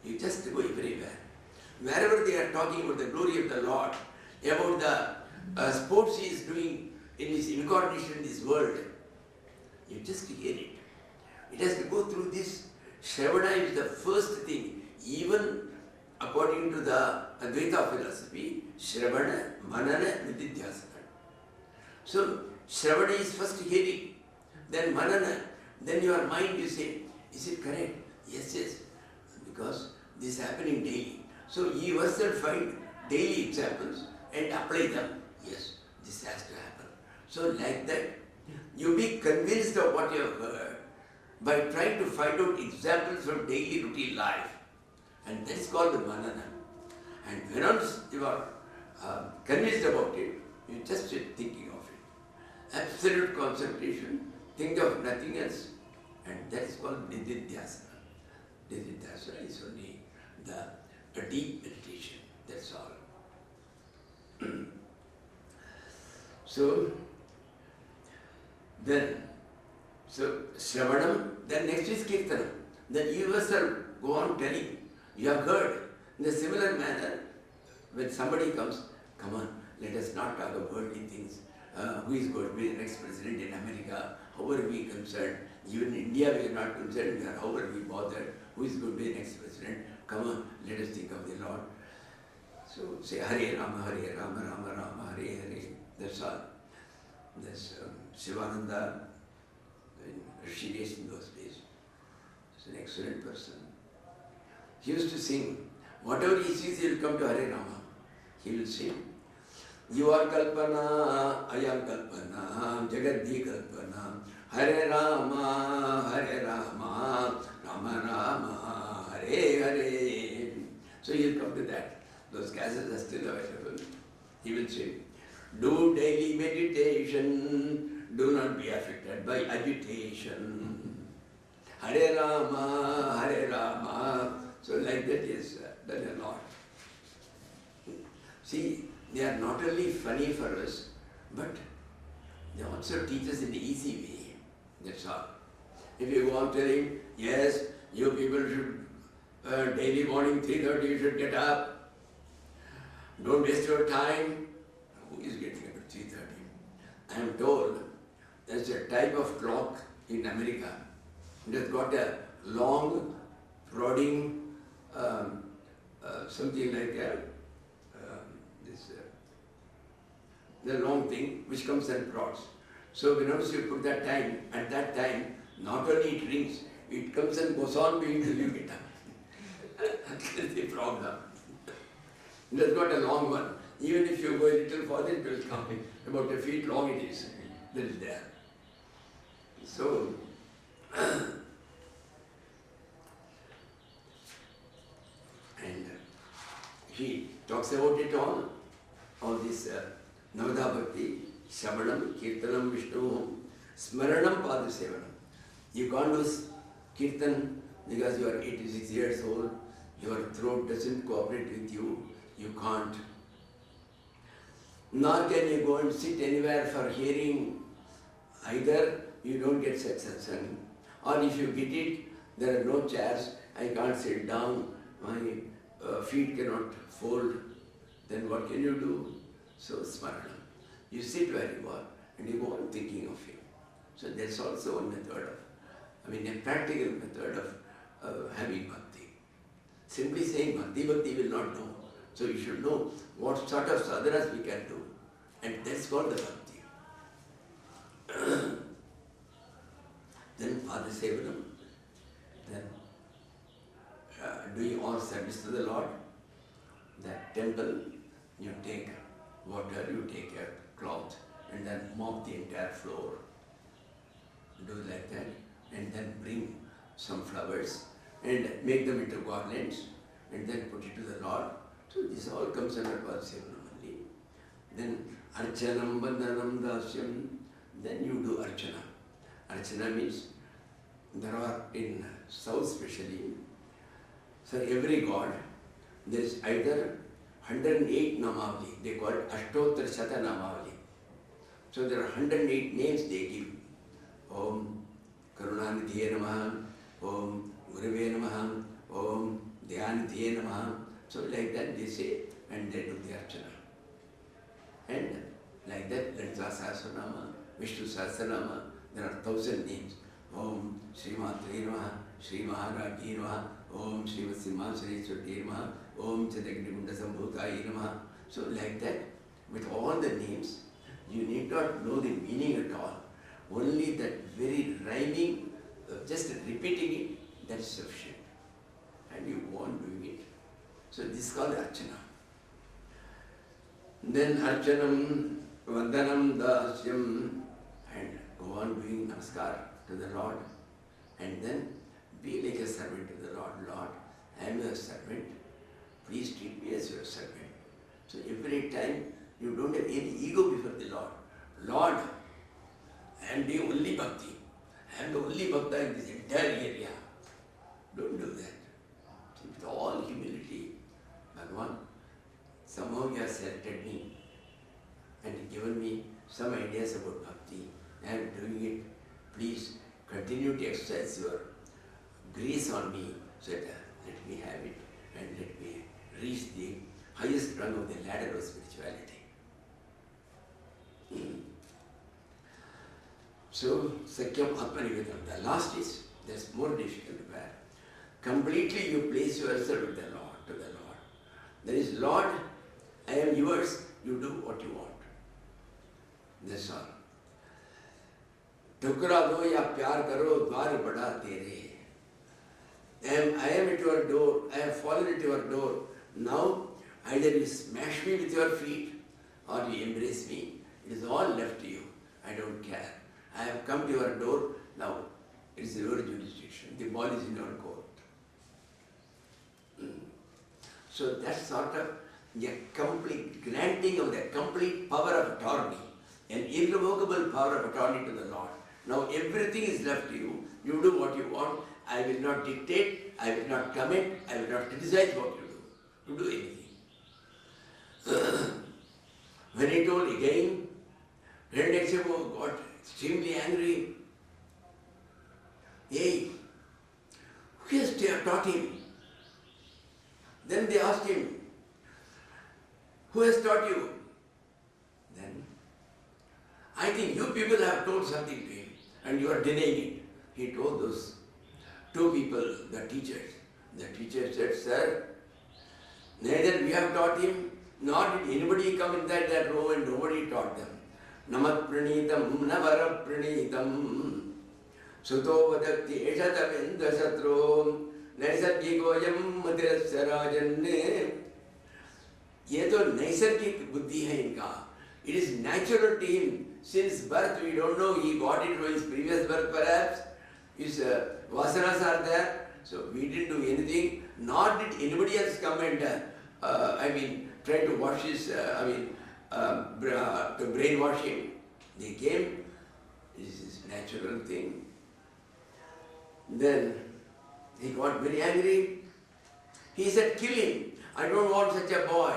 You just go everywhere. Wherever they are talking about the glory of the Lord, about sports he is doing in his incarnation in this world. You just hear it. It has to go through this. Shravana is the first thing. Even according to the Advaita philosophy, Shravana, Manana, Nididhyasana. So, Shravana is first hearing, then Manana, then your mind you say, is it correct? Yes, yes. Because this is happening daily. So, you yourself find daily examples and apply them. Yes, this has to happen. So, like that, you be convinced of what you have heard by trying to find out examples from daily routine life. And that is called the manana. And when once you are convinced about it, you just sit thinking of it. Absolute concentration, think of nothing else, and that is called nididhyasana. Nididhyasana is only a deep meditation, that's all. So Shravanam, then next is Kirtanam. Then you yourself go on telling. You have heard. In a similar manner, when somebody comes, come on, let us not talk about worldly things. Who is going to be the next president in America? How are we concerned? Even in India we are not concerned. How are we bothered? Who is going to be the next president? Come on, let us think of the Lord. So say Hare Rama, Rama Rama, Hare Hare. That's all. That's Shivananda in Rishikesh in those days. He's an excellent person. He used to sing. Whatever he sees, he will come to Hare Rama. He will sing. You are Kalpana, I am Kalpana, Jagadhi Kalpana, Hare Rama, Rama Rama, Hare Hare. So he will come to that. Those cassettes are still available. He will sing. Do daily meditation, do not be affected by agitation. Hare Rama. So like that is done a lot. See, they are not only funny for us, but they also teach us in the easy way. That's all. If you go on telling, yes, you people should, daily morning 3:30 you should get up. Don't waste your time. Who is getting up at 3:30? I am told there's a type of clock in America. It has got a long, prodding, something like the long thing which comes and prods. So whenever you put that time, at that time, not only it rings, it comes and goes on being till you get up. That's the problem. It has got a long one. Even if you go a little further, it will come. About a feet long it is. That is there. So, and he talks about it all this Navada Bhakti, Shamanam, Kirtanam, Vishnu, Smaranam, Padasevanam. You can't do Kirtan because you are 86 years old, your throat doesn't cooperate with you, you can't. Nor can you go and sit anywhere for hearing. Either you don't get such satsang, or if you get it, there are no chairs, I can't sit down, my feet cannot fold, then what can you do? So smarana. You sit where you are and you go on thinking of him. So that's also one method of, a practical method of having bhakti. Simply saying bhakti will not know. So you should know what sort of sadhanas we can do. And that's called the bhakti. Then Padasevanam, then doing all service to the Lord. That temple, you take water, you take a cloth and then mop the entire floor. Do like that and then bring some flowers and make them into garlands and then put it to the Lord. So this all comes under Padasevanam only. Then Archanam, Bandhanam, Dasyam, then you do Archana. Archana means there are in South especially, so every god, there is either 108 Namavali, they call it Ashtottara Shata Namavali. So there are 108 names they give. Om Karunanidhiye Namaha, Om Guruve Namaha, Om Dhyanidhiye Namaha. So like that they say and they do the Archana. And Like that, Lalita Sahasranama, Vishnu Sahasranama, there are 1,000 names. Om Srimatri Namaha, Sri Maharaji Namaha, Om Srimad Simhasareshwari Namaha, Om Chadagnigunda Sambhutai Namaha. So like that, with all the names, you need not know the meaning at all. Only that very rhyming, just repeating it, that is sufficient. And you go on doing it. So this is called Archana. Then Archanam, Vandanam, Dasyam, and go on doing Namaskar to the Lord. And then be like a servant to the Lord. Lord, I am your servant. Please treat me as your servant. So every time you don't have any ego before the Lord. Lord, I am the only bhakti. I am the only bhakta in this entire area. Don't do that. So with all humility, Bhagavan, somehow you have selected me and given me some ideas about bhakti. I am doing it. Please continue to exercise your grace on me so that let me have it and let me reach the highest rung of the ladder of spirituality. So, Sakyam Atmanivedam, the last is, there's more difficult where completely you place yourself with the Lord, to the Lord. There is, Lord, I am yours, you do what you want. That's all. Tukra do ya pyar karo, dwar bada tere. I am at your door, I have fallen at your door. Now, either you smash me with your feet or you embrace me. It is all left to you. I don't care. I have come to your door. Now, it is your jurisdiction. The ball is in your court. So that's sort of a complete granting of the complete power of attorney, an irrevocable power of attorney to the Lord. Now everything is left to you. You do what you want. I will not dictate. I will not comment. I will not criticize what you do. You do anything. When he told again, Hiranyakashipu got extremely angry. Hey, who has taught him? Then they asked him, who has taught you? Then, I think you people have told something to him and you are denying it. He told those two people, the teachers. The teacher said, sir, neither we have taught him, nor did anybody come inside that room and nobody taught them. Namat pranitam, navara pranitam, suto vadakti eshatavendra satro, naisargikoyam matirasya rajanne. ये तो नैसर्गिक बुद्धि है इनका. It is natural to him. Since birth, we don't know, he got it from his previous birth perhaps. His vasanas are there. So we didn't do anything. Nor did anybody else come and, try to wash his, to brainwash him. They came. This is a natural thing. Then he got very angry. He said, kill him. I don't want such a boy.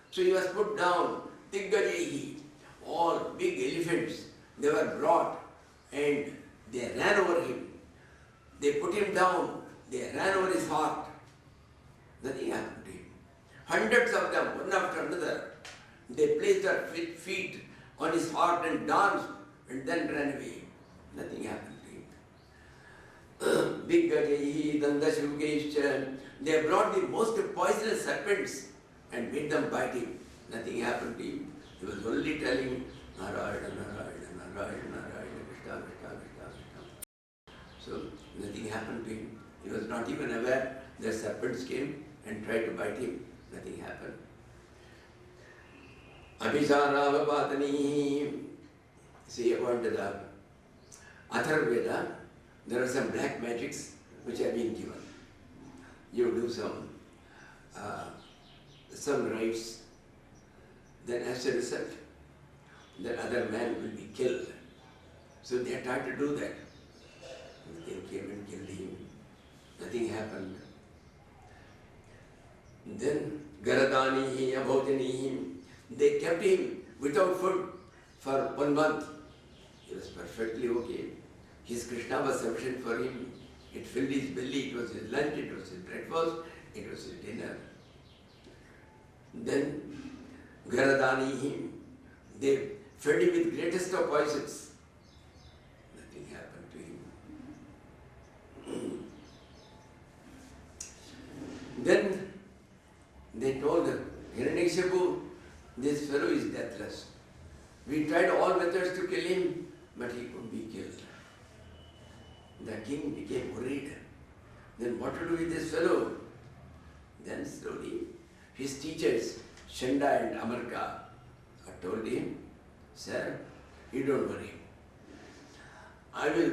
So he was put down. Diggajehi, all big elephants, they were brought and they ran over him. They put him down. They ran over his heart. Nothing happened to him. Hundreds of them, one after another, they placed their feet on his heart and danced and then ran away. Nothing happened to him. Big Gajehi, Dandashrukesh, they brought the most poisonous serpents and made them bite him. Nothing happened to him. He was only telling Narayana, Narayana, Narayana, Narayana, Krishna, Krishna, Krishna, Krishna. So nothing happened to him. He was not even aware that serpents came and tried to bite him. Nothing happened. Abhisaravavatani. See, according to the Atharvaveda, there are some black magics which have been given. You do some rites, then as a result, that other man will be killed. So they tried to do that. They came and killed him. Nothing happened. Then Garadanihi, Abhodanihi, they kept him without food for 1 month. He was perfectly okay. His Krishna was sufficient for him. It filled his belly, it was his lunch, it was his breakfast, it was his dinner. Then Garadanihi, They fed him with greatest of poisons. Nothing happened to him. Then they told him, Hiranyakashipu, this fellow is deathless. We tried all methods to kill him, but he could be killed. The king became worried. Then what to do with this fellow? Then slowly, his teachers, Shanda and Amarka, told him, Sir, you don't worry.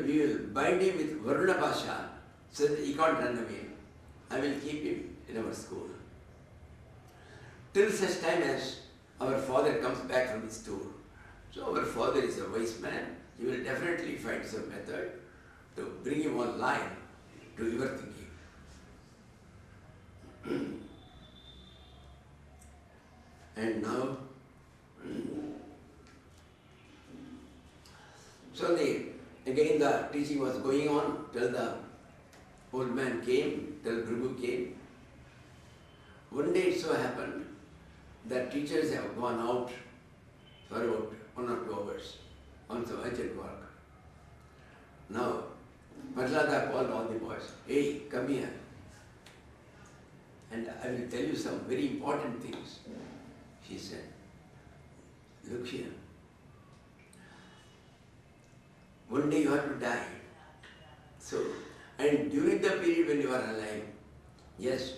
We will bind him with Varuna Pasha so that he can't run away. I will keep him in our school. Till such time as our father comes back from his tour. So our father is a wise man. He will definitely find some method to bring him online to your thinking. And now, so again the teaching was going on till the old man came, till Prabhu came. One day it so happened that teachers have gone out for about 1 or 2 hours on some urgent work. Now, Prahlada called all the boys, hey, come here. And I will tell you some very important things. He said, look here. One day you have to die. So, and during the period when you are alive, yes,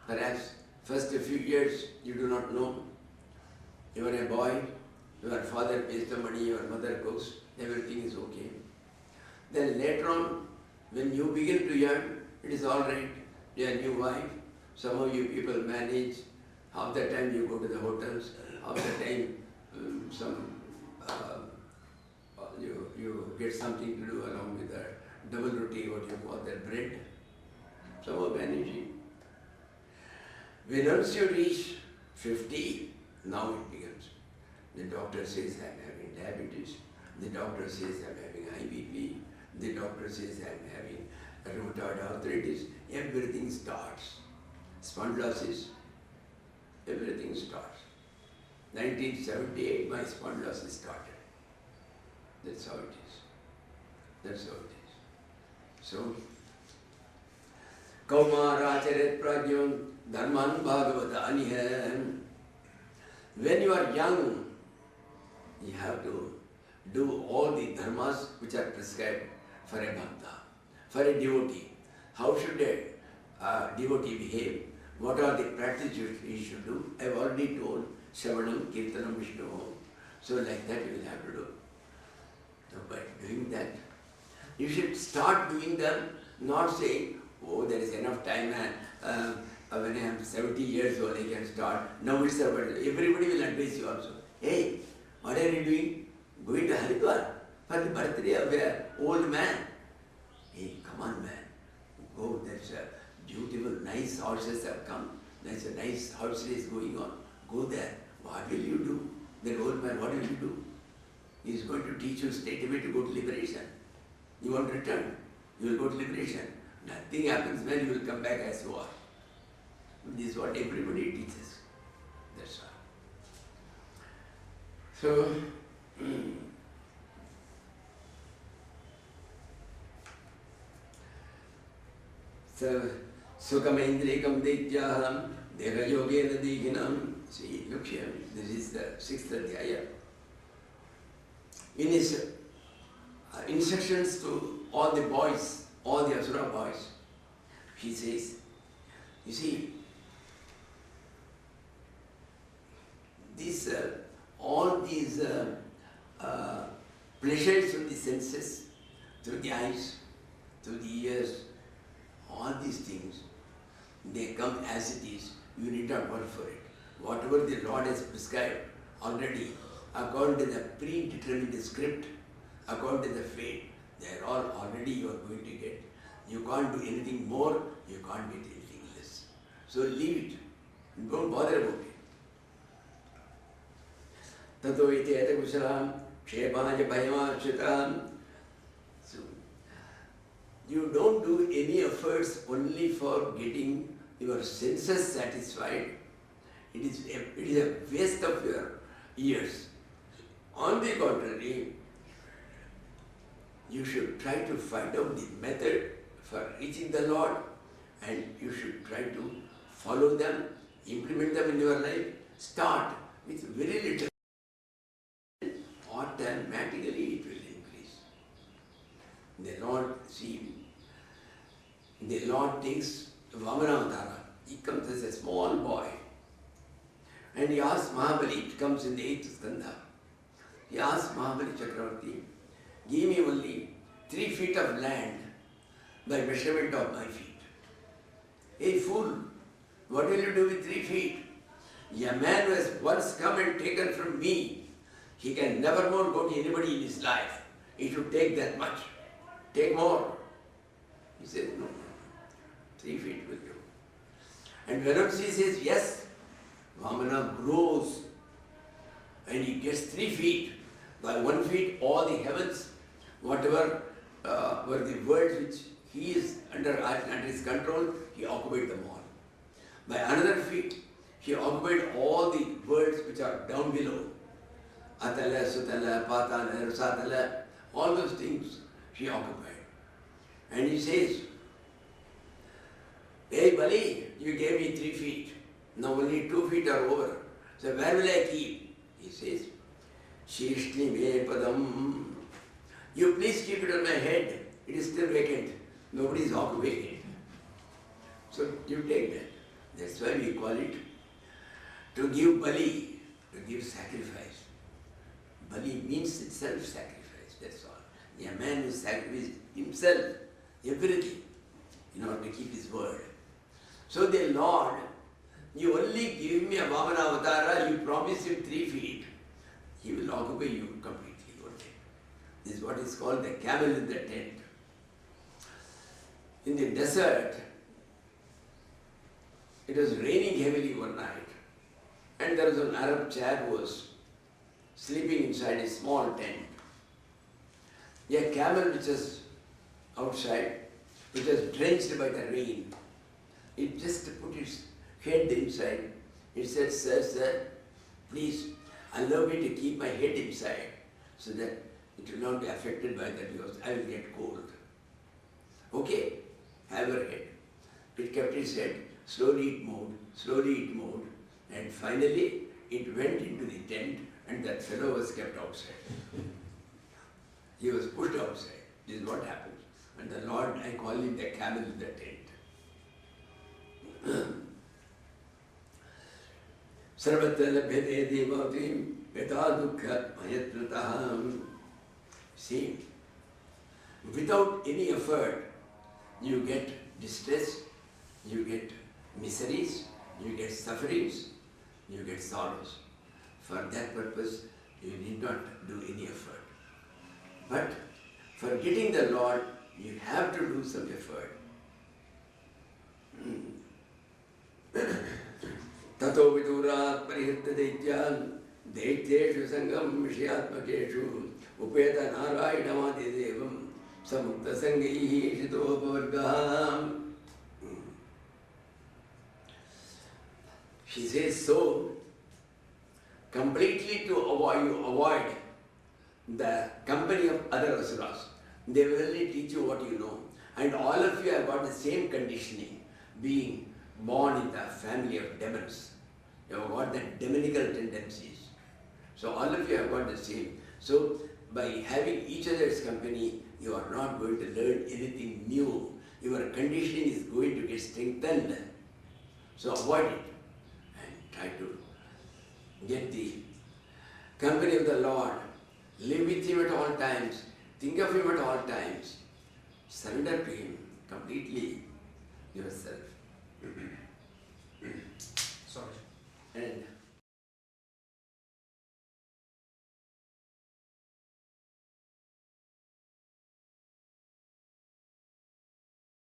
perhaps first a few years you do not know. You are a boy, your father pays the money, your mother cooks, everything is okay. Then later on, when you begin to earn, it is all right, you have a new wife, some of you people manage, half the time you go to the hotels, half the time you get something to do along with the double roti, what you call that bread. Some are managing. When once you reach 50, now it begins. The doctor says I'm having diabetes, the doctor says I'm having high BP, the doctor says I'm having rheumatoid arthritis, everything starts. Spondylosis, everything starts. 1978, my spondylosis started. That's how it is. That's how it is. So, Kaumaracharet Pragyam Dharman Bhagavata Anihem. When you are young, you have to do all the dharmas which are prescribed for a bhakta, for a devotee. How should a devotee behave? What are the practices he should do? I have already told Shravanam, Kirtanam, Vishnu. So like that you will have to do. So by doing that, you should start doing them, not saying, oh, there is enough time and when I am 70 years old I can start. Now it's about everybody will advise you also. Hey, what are you doing? Going to Haridwar for the birthday of an old man. Hey, come on man. Go, that's a beautiful, nice horses have come. There's a nice horse race going on. Go there. What will you do? That old man, what will you do? He is going to teach you straight away to go to liberation. You won't return. You will go to liberation. Nothing happens when you will come back as you are. This is what everybody teaches. That's all. So, Sukamaindrikam Dityaham Deha Yogena Diginam. See, look here, this is the 6th Adhyaya. In his instructions to all the boys, all the Asura boys, he says, you see, all these pleasures of the senses, through the eyes, through the ears, all these things, they come as it is. You need not work for it. Whatever the Lord has prescribed already, according to the predetermined script, according to the fate, they are all already you are going to get. You can't do anything more, you can't get anything less. So leave it. Don't bother about it. Tato iti ete kusalam, kshepāja bhayamāshitam. So, you don't do any efforts only for getting your senses satisfied. It is a waste of your years. On the contrary, you should try to find out the method for reaching the Lord, and you should try to follow them, implement them in your life. Start with very little. Automatically it will increase. The Lord takes Vamanavtara. He comes as a small boy. And he asks Mahabali, it comes in the 8th skandha. He asks Mahabali Chakravarti, give me only 3 feet of land by measurement of my feet. Hey fool, what will you do with 3 feet? A man who has once come and taken from me, he can never more go to anybody in his life. He should take that much. Take more. He says, no, 3 feet will do. And Varamsi says, yes, Vamana grows and he gets 3 feet. By 1 feet, all the heavens, whatever were the worlds which he is under his control, he occupied them all. By another feet, he occupied all the worlds which are down below. Atala, Sutala, Patala, Satala, all those things he occupied. And he says, hey Bali, you gave me 3 feet. Now only 2 feet are over. So where will I keep? He says, Shishni me padam. You please keep it on my head. It is still vacant. Nobody is occupying it. So you take that. That's why we call it to give bali, to give sacrifice. Bali means itself sacrifice, that's all. A man who sacrificed himself, everything, in order to keep his word. So the Lord, you only give me a Vamana Avatara, you promise him 3 feet, he will occupy you completely one day. This is what is called the camel in the tent. In the desert, it was raining heavily one night, and there was an Arab chap who was sleeping inside a small tent. A camel which was outside, which was drenched by the rain, it just put its head inside. It said, sir, please allow me to keep my head inside so that it will not be affected by that because I will get cold. Okay, have your head. It kept its head, slowly it moved, and finally it went into the tent and that fellow was kept outside. He was pushed outside. This is what happens. And the Lord, I call him the camel in the tent. Sarvatra labhyate devavim veda dukkha mayatrataham. See, without any effort, you get distress, you get miseries, you get sufferings, you get sorrows. For that purpose, you need not do any effort. But for getting the Lord, you have to do some effort. Tato vidurat parihitta daityan daityeshu sangam vishayatmakeshu upeta narayinamadi devam samukta sangaihi shitopavargaham. She says so completely to avoid the company of other asuras. They will only teach you what you know. And all of you have got the same conditioning, being born in the family of demons. You have got the demonical tendencies. So all of you have got the same. So by having each other's company, you are not going to learn anything new. Your conditioning is going to get strengthened. So avoid it and try to get the company of the Lord. Live with Him at all times. Think of Him at all times. Surrender to Him completely yourself. Sorry. And